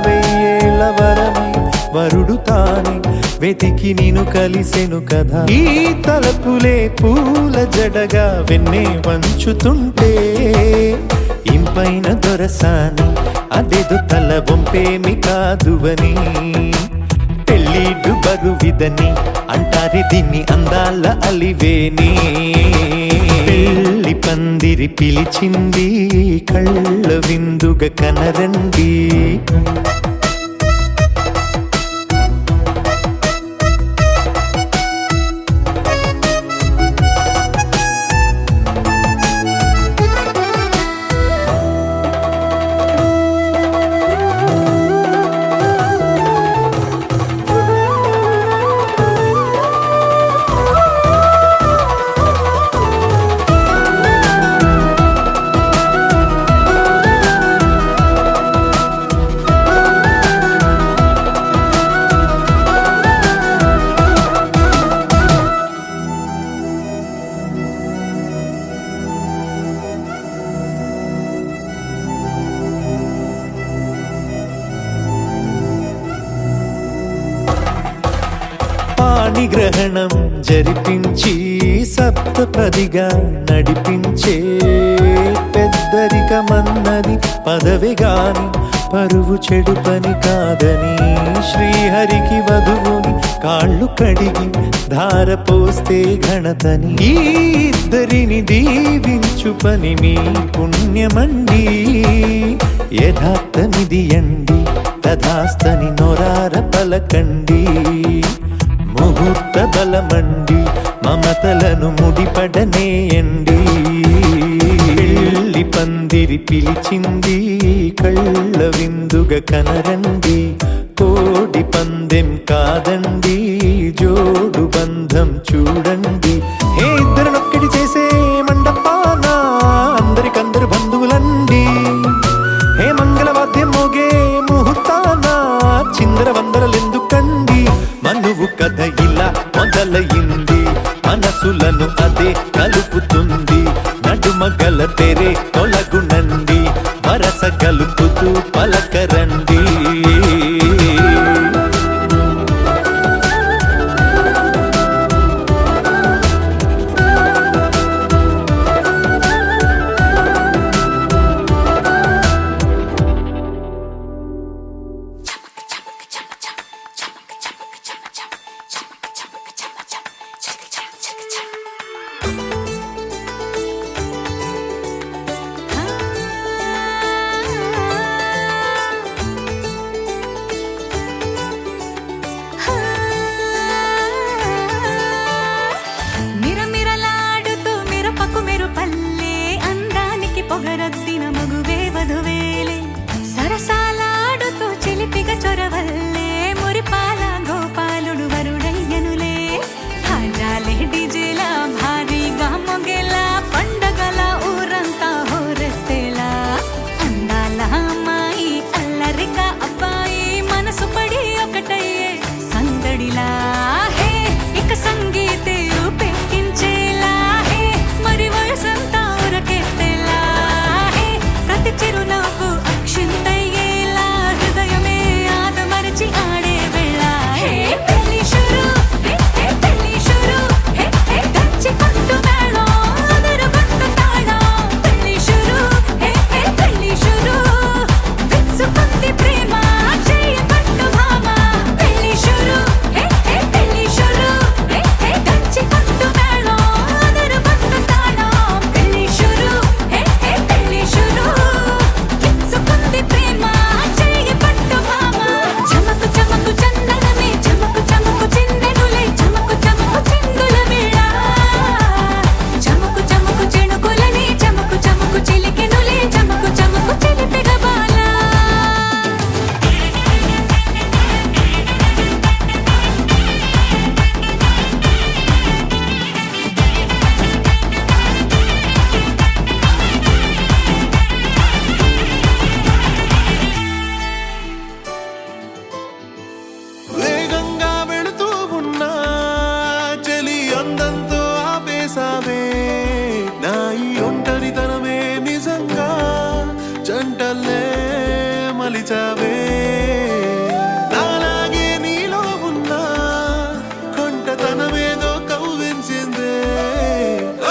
వెయ్యేళ్ళ వరమై వరుడు తానే వెతికి నిన్ను కలిసెను కదా ఈ తలపులే పూల జడగా వెన్నే వంచుతుంటే ఇంపైన దొరసాని అదేదో తల వంపేమి కాదువని పెళ్ళిడు బరువిదని అంటారే దీన్ని అందాల అలివేని పెళ్లి పందిరి పిలిచింది కళ్ళ విందుగ కనరండి పాణిగ్రహణం జరిపించి సప్తపదిగా నడిపించే పెద్దరికమన్నది పదవి గాని పరువు చెడు పని కాదని శ్రీహరికి వధువుని కాళ్ళు కడిగి ధార పోస్తే ఘనతని ఈ ఇద్దరిని దీవించు పని మీ పుణ్యమండి యథార్థమిది అండి తథాస్తని నొరార పలకండి ముహూర్త బలమండి మమతలను ముడిపడనేయండి పెళ్లి పందిరి పిలిచింది కళ్ళ విందుగ కనరండి కోడి పందెం కాదండి జోడు బంధం చూడండి హే ఇద్దరినొక్కటి చేసే మండపాన అందరికందరు బంధువులండి హే మంగళవాద్యం మోగే ముహూర్తాన చిందర వందరలెందుకండి మనువు కథ ఇలా మొదలయింది మనసులను అదే కలుపుతుంది నడుమ గల తెరే తొలగునండి వరస కలుపుతూ పలకరండి చేసావే నా ఈ ఒంటరితనమే నిజంగా జంటల్లే మలిచావే నాలాగే నీలో ఉన్న కొంటతనమేదో కవ్వించిందే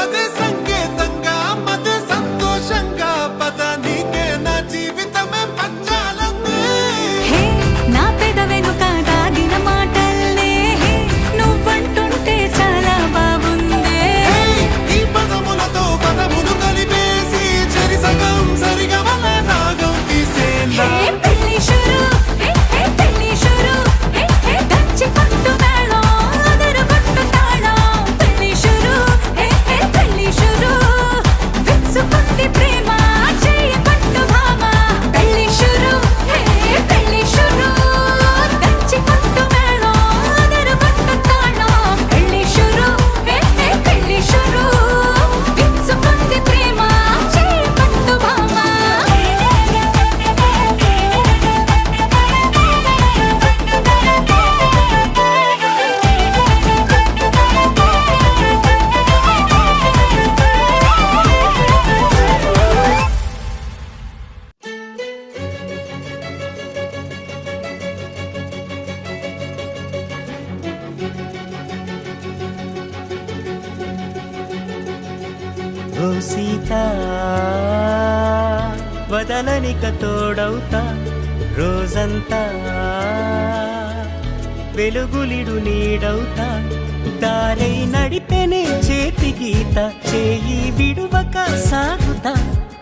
అదే సంకేతంగా మదే సంతోషంగా పద నీకే నా జీవితమే పంచాలందే హే నా పెద వెనుక దాగిన మాటల్నే హే నువ్వంటుంటే చాలా బాగుందే ఈ పదములతో పదములు కలిపేసి చెరి సగం సరిగా వల్ల రాగం తీసేలా హే పెళ్లి షురు హే పెళ్లి షురు హే దంచి పట్టు మేళం అదరు కొట్టు తాళం పెళ్లి షురు హే పెళ్లి షురు విచ్చుకుంది ప్రేమ చేయ పట్టు భామ పెళ్లి షురు హే పెళ్లి షురు దంచి పట్టు మేళం అదరు కొట్టు తాళం పెళ్లి షురు హే పెళ్లి షురు విచ్చుకుంది ప్రేమ చేయ పట్టు భామ ఓ సీత వదలనిక తోడవుతా రోజంతా వెలుగులిడు నీడవుతా దారై నడిపెనే చేతి గీత చేయి విడువక సాగుతా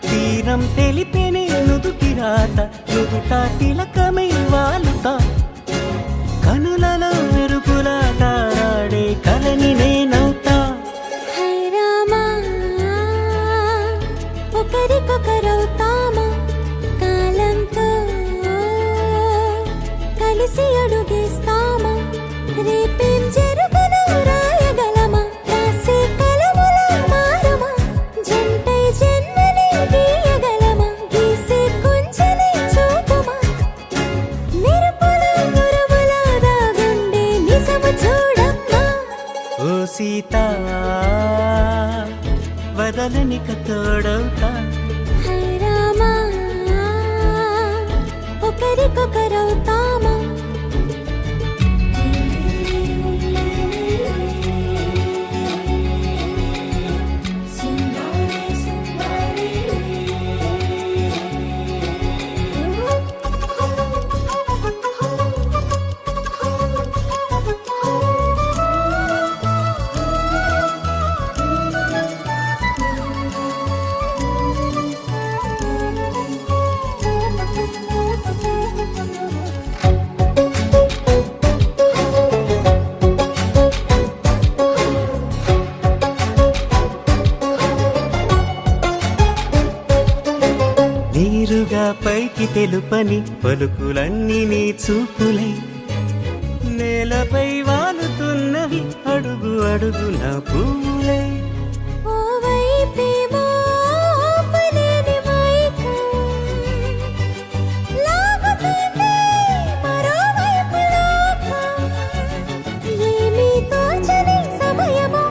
తీరం తెలిపెనే నుదుటి రాత నుదుట తిలకమై వాలుతా కనులలో మెరుగులా తారాడే కలని నేనవుతా హై రామా ఒకరికొకరవుతామా కాలంతో కలిసి అడుగేస్తామా రేపేం జరుగునో రాయగలమా రాసే కలముల మారమా జంటై జన్మని గీయగలమా గీసే కుంచెని చూపుమా మెరుపుల మురుముల దాగుండే నిజము చూడమ్మా ఓ సీత వదలనిక తోడవుతా హై రామా ఒకరికొకరవుతామా నీరుగా పైకి తెలుపని పలుకులన్నీ నీ చూపులై నేలపై వాలుతున్నవి అడుగు అడుగున పువ్వులై ఓ వైపేమో ఆపలేని మైకం లాగుతుంది మరోవైపు లోకం ఏమీ తోచని సమయమో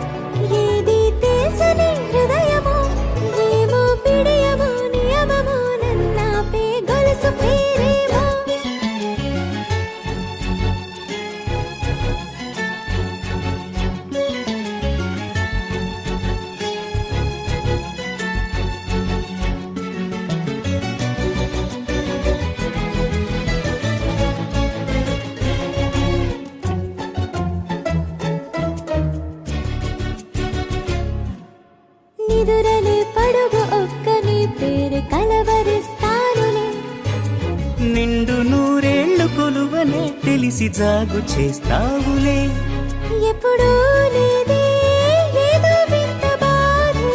ఏది తేల్చని హృదయమో ఏమో పిడియమో నియమమో నన్నాపే గొలుసు పేరేమో నిదురలే పడుగు ఒక్కని పేరు కలవరిస్తానులే నిండు నూరేళ్లు కొలువనే తెలిసి జాగు చేస్తావులే ఎప్పుడూ లేదే ఏదో వింత బాధే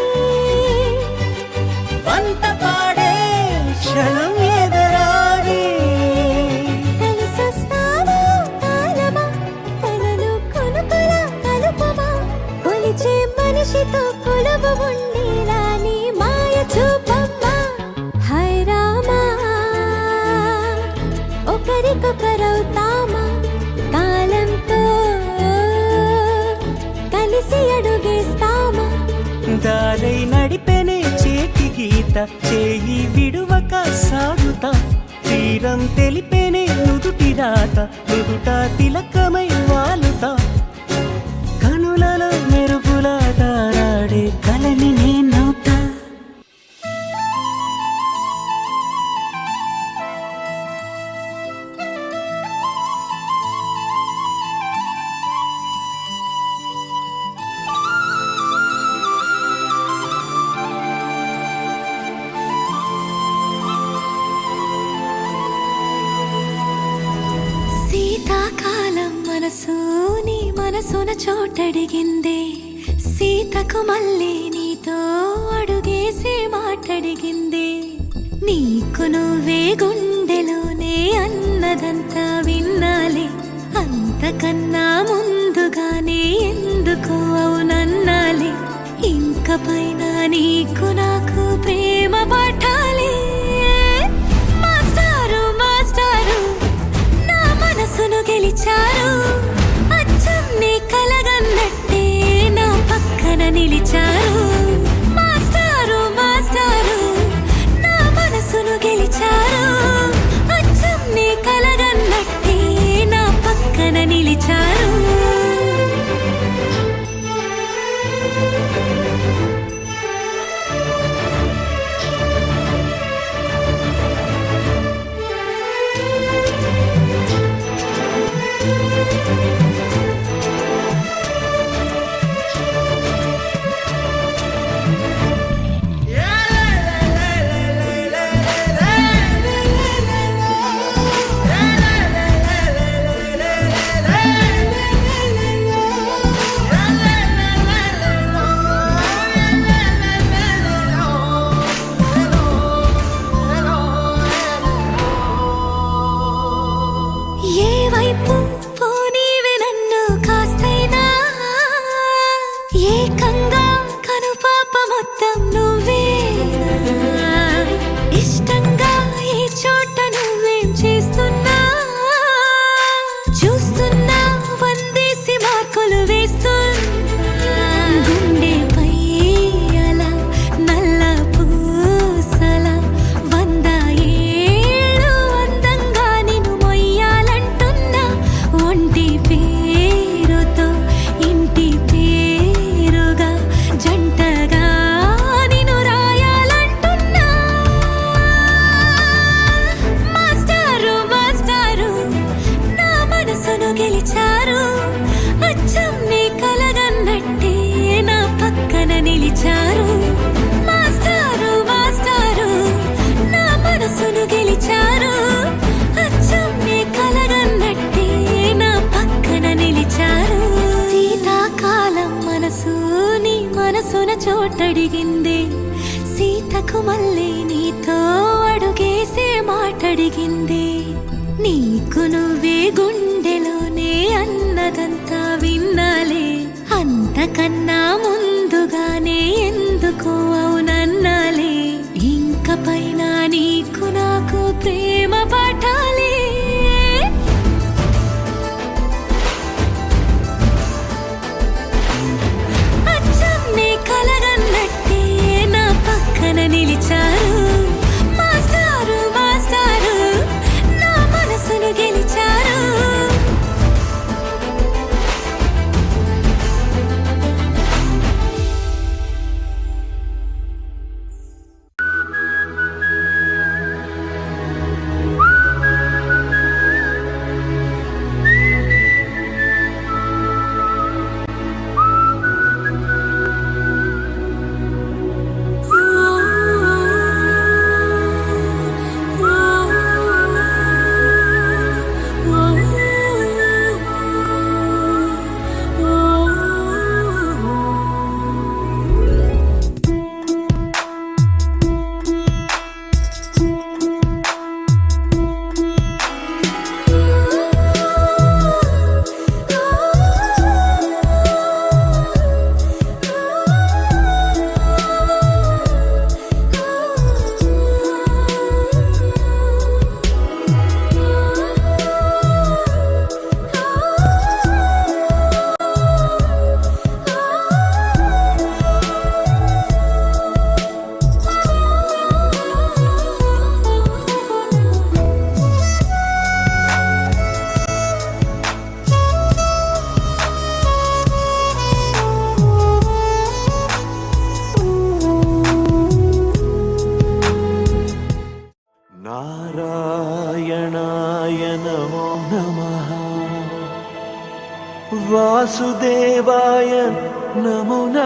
వంత పాడే క్షణం ఎదరాడే కలిసొస్తావా కాలమా కలలు కొనుకల కలుపమా కొలిచే మనిషితో కొలువు ఉండేలా నీ మాయ చూపమ్మా హై రామా ఒకరికొకరవుతామా కాలంతో కలిసి అడుగేస్తామా చేయి విడువక సాగుతా తీరం తెలిపేనే నుదుటి రాత నుదుట తిలకమై వాలుతా కనులలో మెరుపులా తారాడే కలని నేనవుతా శీతాకాలం మనసు నీ మనసున చోటడిగిందే సీతకు మళ్ళీ నీతో అడుగేసి మాటడిగిందే నీకు నువ్వే గుండెలోనే అన్నదంతా విన్నాలే అంతకన్నా ముందుగానే ఎందుకు అవునన్నాలే ఇంక పైన నీకు నాకు ప్రేమ పాఠాలే మాస్టారు మాస్టారు నా మనసును గెలిచారు అచ్చం నీ కలగన్నట్టే నా పక్కన నిలిచారు మాస్టారు మాస్టారు నా మనసును గెలిచారు అచ్చం నీ కలగన్నట్టే నా పక్కన నిలిచారు ఏ వైపు పోనీవే నన్ను కాస్తైనా ఏకంగా కనుపాప మొత్తం నువ్వే ఇష్టంగా ఈ చోట నువ్వేం చేస్తున్నా చూస్తున్నా వందేసి మార్కులు వేస్తున్నా గుండెపై అలా నల్ల పూసల 100 ఏళ్ళు అందంగా నిన్ను మొయ్యాలంటున్నా ఒంటి పేరుతో ఇంటి పేరుగా జంటగా నిన్ను రాయాలంటున్నా మాస్టారు మాస్టారు నా మనసును గెలిచారు అచ్చం నీ కలగన్నట్టే నా పక్కన నిలిచారు మాస్టారు మాస్టారు నా మనసును గెలిచారు అచ్చం నీ కలగన్నట్టే నా పక్కన నిలిచారు శీతాకాలం మనసు నీ మనసున చోటడిగిందే సీతకు మళ్ళీ నీతో అడుగేసే మాటడిగిందే నీకు నువ్వే గుండెలోనే అన్నదంతా విన్నాలే అంతకన్నా ముందుగానే ఎందుకు అవునన్నాలే ఇంక పైన నీకు నాకు ప్రేమ పాఠాలే అచ్చం నీ కలగన్నట్టే నా పక్కన నిలిచారు మాస్టారు మాస్టారు నా మనసును గెలిచారు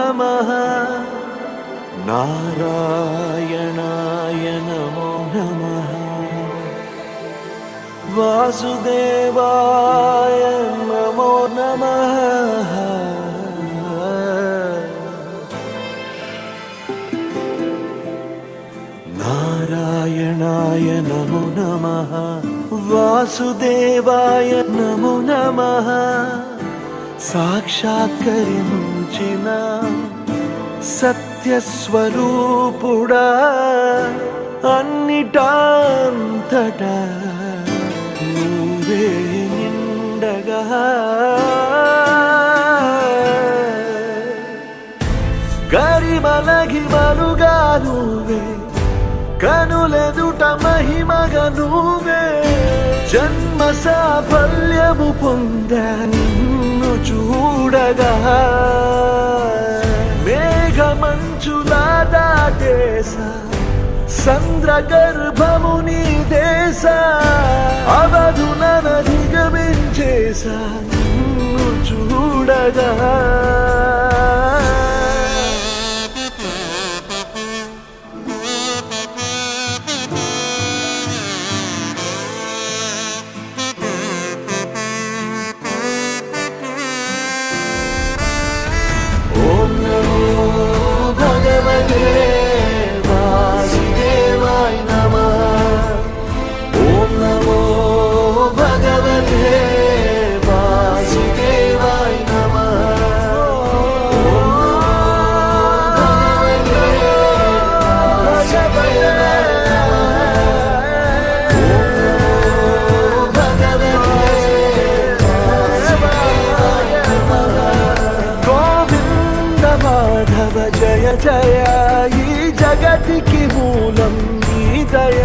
నమః నారాయణాయ నమో నమః వాసుదేవాయ నమో నమః నారాయణాయ నమో నమః వాసుదేవాయ నమో నమః సాక్షాత్కరించిన సత్యస్వరూపుడా అన్నిటాంతటా నువ్వే నిండగా గరిమలగిమలుగా నువ్వే కనులెదుట మహిమగా నువ్వే జన్మ సాఫల్యము పొందా నిన్ను చూడగా మేఘమంచులా దాటేసా సంద్ర గర్భము నీ దేశ అవధులనధిగమించేసా నిన్ను చూడగా ఓం నమో భగవతే వాసుదేవాయ నమః ఓం నమో భగవతే వాసుదేవాయ నమః గోవింద మాధవ జయ జయ ఈ జగతికి మూలం నీ దయ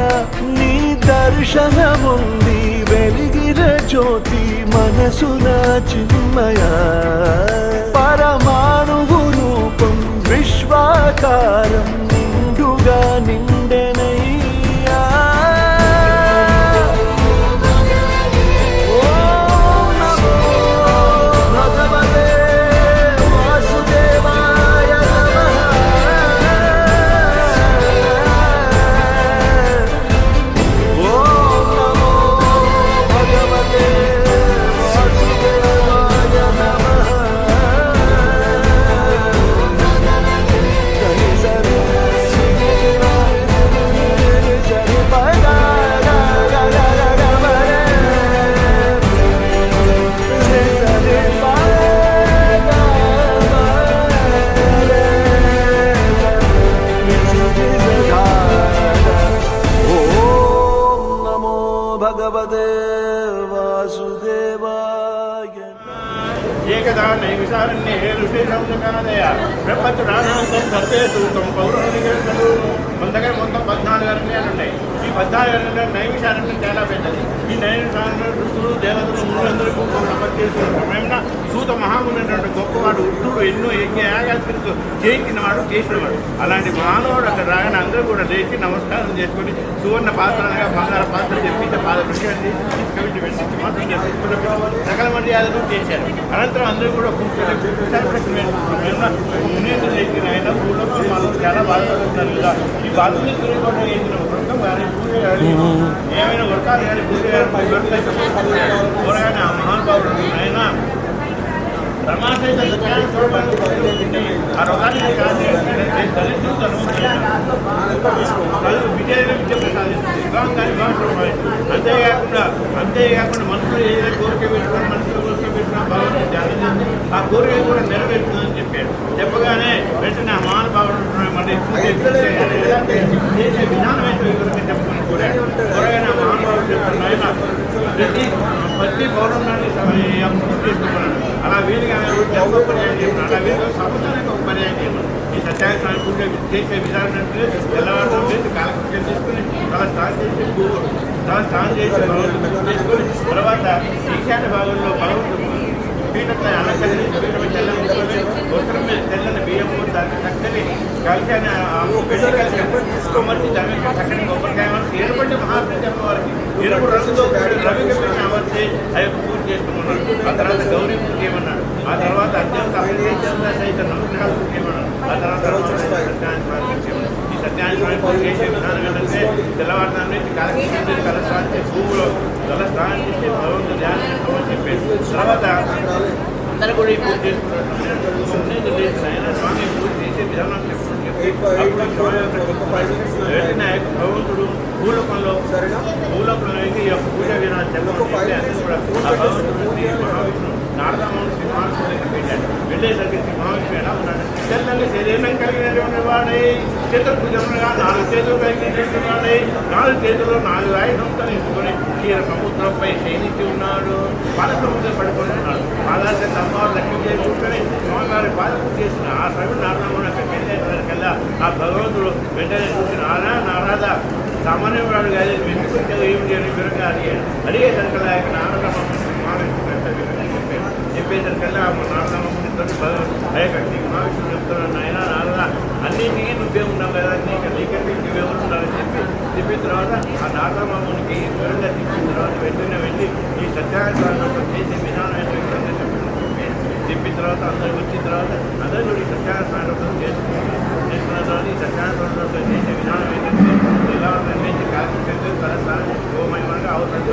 నీ దర్శనముంది వెలిగిన జ్యోతి మనసున చిన్మయ పరమాణువు రూపం విశ్వాకారం నిండుగా నిండెనయ్యా ఓం నమో భగవతే వాసుదేవాయ నమః ఓం నమో భగవతే వాసుదేవాయ నమః హరి సరి జరి పగా ఓం నమో భగవతే వాసుదేవాయ ఏకదా నైవిషారణ్యే ఋషిరంజకాదయ బ్రహ్మచురానందం సర్వే సూతం పౌరాణికలు ముందగా మొత్తం 14 అరణ్యాలు ఉన్నాయి. ఈ 14 అరణ్యాలు నైవిషారణ్యం చాలా పెద్దది. ఈ నైవిషారణ్యం ఋషులు దేవతలు మునులందరికీ తపస్సు చేస్తున్న సమయంలో సూత మహామునటువంటి గొప్పవాడు ఉట్టుడు ఎన్నో యాగాత్రితో చేయించినవాడు చేసినవాడు. అలాంటి మహానువాడు అక్కడ రాగానే అందరూ కూడా లేచి నమస్కారం చేసుకొని సువర్ణ పాత్రలుగా బంగార పాత్రలు చెప్పి పాద ప్రశ్న తీసుకొని వెళ్ళి మాత్రం చేసుకున్న సకల మర్యాదలు చేశారు. అనంతరం అందరూ కూడా కూర్చొని మునేంద్రులు ఎక్కిన ఆయన ఊళ్ళో వాళ్ళు చాలా బాధపడుతున్నారు కదా. ఈ బాధని తిరుగుబాటు చేసిన వృత్తం కానీ పూజ కానీ ఏమైనా వర్గాలు కానీ పూజ కానీ ఆ మహానుభావుడు ఆయన రమాసైత సత్యాన్ని చూడడానికి ఆ రోగాన్ని కాదు విజయ ప్రసాదిస్తుంది అంతేకాకుండా మనుషులు ఏదైనా కోరిక పెట్టుకుని మనుషులు కోరిక పెట్టినా భగవంతుడు ధ్యానం చేస్తే ఆ కోరిక కూడా నెరవేరుతుందని చెప్పాడు. చెప్పగానే వెంటనే ఆ మహానుభావుడు మళ్ళీ చేసే విధానం అయితే వివరంగా చెప్పుకొని కోరాడు. కోరగానే ఆ మహానుభావుడు చెప్పాడు ఆయన ప్రతి పౌర్ణాన్ని తీసుకున్నాడు. అలా వీలుగా ఒక పర్యాయం చెప్పినాడు. అలా వీలుగా సంవత్సరానికి ఒక పర్యాయం చేయమన్నాడు. ఈ సత్యాగ్రహాన్ని పూజ చేసే విధానం అంటే తెల్లవారులు చేసి కాలకృత్యం చేసుకుని తల స్నానం చేసి భగవంతుడు చేసుకుని తర్వాత ఈశాన్య భాగంలో భగవంతుడు పీఠపై అలంకరించి పీఠపై తెల్లని వస్త్రం మీద తెల్లని బియ్యము దాన్ని చక్కని కలిసి పెళ్లి కలిసి అమర్చి దాని యొక్క చక్కని కొబ్బరికాయ అమర్చి ఏర్పడిన మహాప్రతి అమ్మవారికి ఎరుపు రంగుతో రవి కప్పిని అమర్చి ఆ యొక్క పూజ చేసుకున్నాడు. ఆ తర్వాత గౌరీ పూజ చేయమన్నాడు. ఆ తర్వాత అత్యంత సహిత నమస్కారాలు పూజ చేయమన్నాడు. ఆ తర్వాత సత్యనారాయణ స్వామి పూజ చేయమన్నాడు. ఈ సత్యనారాయణ స్వామి పూజ చేసే విధానం ఏంటంటే తెల్లవారుజాము నుంచి కాలకృష్ణ కలస్నానం చేసి పువ్వులో కలస్నానం చేసి భగవంతుడు ధ్యానం చేసుకోమని చెప్పేసి తర్వాత అందరూ కూడా ఈ పూజ చేసుకుంటున్నారు. స్వామి పూజ చేసే విధానం చెప్పుకుని చెప్పి అప్పుడు స్వామి వెంటనే భగవంతుడు భూలోకంలో ఈ యొక్క పూజ విధానం చెప్పడం అందరూ కూడా ఆ భగవంతుడు మహావిష్ణువు నారదామని సింహాసనం దగ్గర పెట్టాడు. వెళ్ళేసరికి సింహావిష్ణువు ఎలా ఉన్నాడు? తెల్లని శరీరం కలిగినటువంటి వాడై చతుర్భుజములుగా 4 చేతులు కలిగినటువంటి వాడై 4 చేతుల్లో 4 ఆయుధంతో తీసుకొని తీర సముద్రంపై శయనించి ఉన్నాడు. పాల సముద్రం పడుకొని ఉన్నాడు. పాదార్థం అమ్మవారు లక్ష్యం చేసుకుంటూనే స్వామివారి పాదం చేసిన ఆ సమయం నారదామని అక్కడ వెళ్ళేసరికల్లా ఆ భగవంతుడు వెంటనే చూసిన నారాదా సామాన్యవాడు కాదు ఎందుకు ఏమిటి అని వివరంగా అడిగేసరికల్లా ఇక్కడ నారదమ్మ చెప్పేసరికల్లా నారదమ్మతో ఆ యొక్క మహావిష్ణువు చెప్తున్నాను, నాయన నారద అన్నింటికీ నువ్వే ఉన్నావు కదా, నీకంటే నువ్వెవరు ఉన్నారని చెప్పిన తర్వాత ఆ నారదమ్మకి వివరంగా చెప్పిన తర్వాత వెంటనే వెళ్ళి ఈ సత్యాగ్రహంలో చేసే విధానం వివరంగా చెప్పిన తర్వాత అందరూ వచ్చిన తర్వాత అందరూ ఈ సత్యాగ్రహం చేసుకున్న తర్వాత ఈ సత్యాగ్రహంలో చేసే విధానం ఏంటంటే ఎలా నిర్ణయించి కార్యక్రమం తలస్థానం గోమయమంగా అవసరం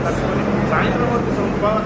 కట్టుకొని సాయంత్రం వరకు సంభావన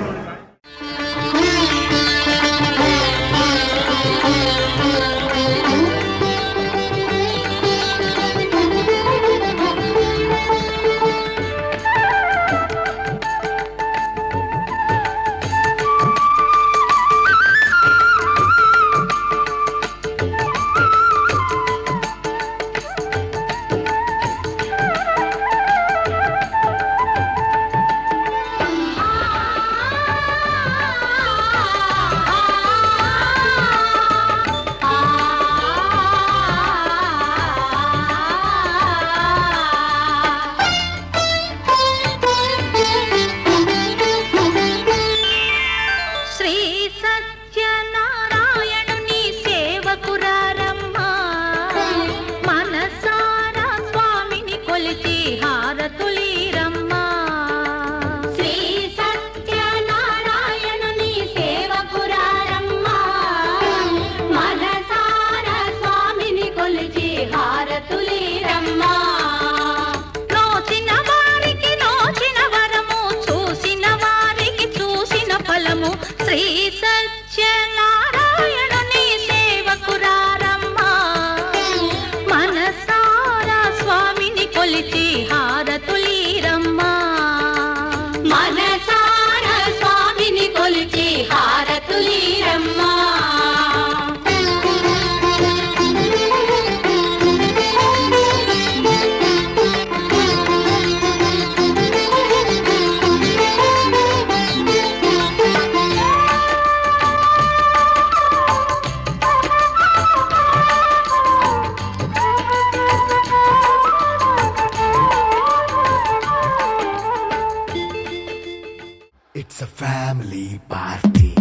It's a family party.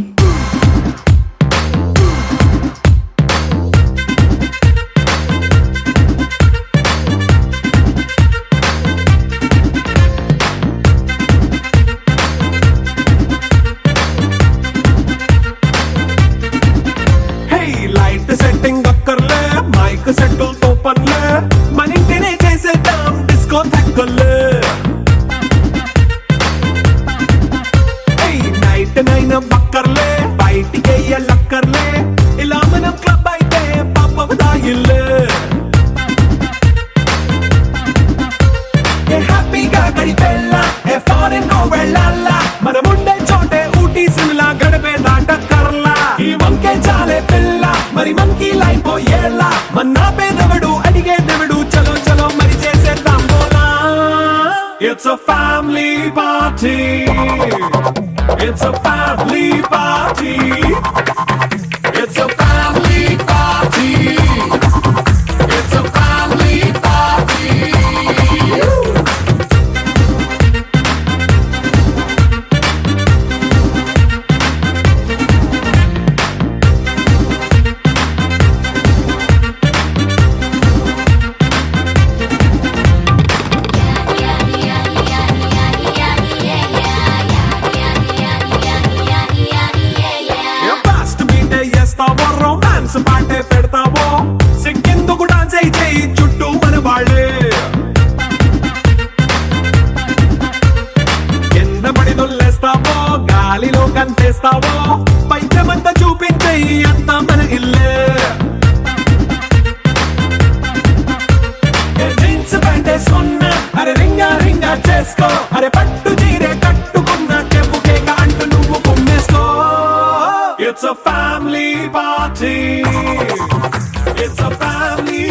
Hey, light setting అక్కర్లే మైక్ సెట్టుల్ తో పనులే మన ఇంటినే చేసేద్దాం డిస్కో థక్కర్లే నైట్ బక్కర్లే బయటికి లక్కర్లే ఇలా మనం క్లబ్ అయితే పాపం దాయిల్లే హ్యాపీగా గడిపెల్లా ఏ ఫారెన్ నో వెళ్ళాలా మనం ఉండే చోటే ఊటీ సిమ్లా గడిపే దాటక్కర్లా ఈ వంకే చాలే పిల్ల మరి మనకి లైఫ్ పోయేలా మన్నా పేదవడు అడిగేదెవడు చలో చలో మరి చేసేద్దాం బోలా It's a family party. It's a family party. It's a family party. It's a family party. Share చేసుకో అరే పట్టు చీరే కట్టుకున్న చెప్పు కేక అంటూ నువ్వు కుమ్మేసుకో It's a family party. It's a family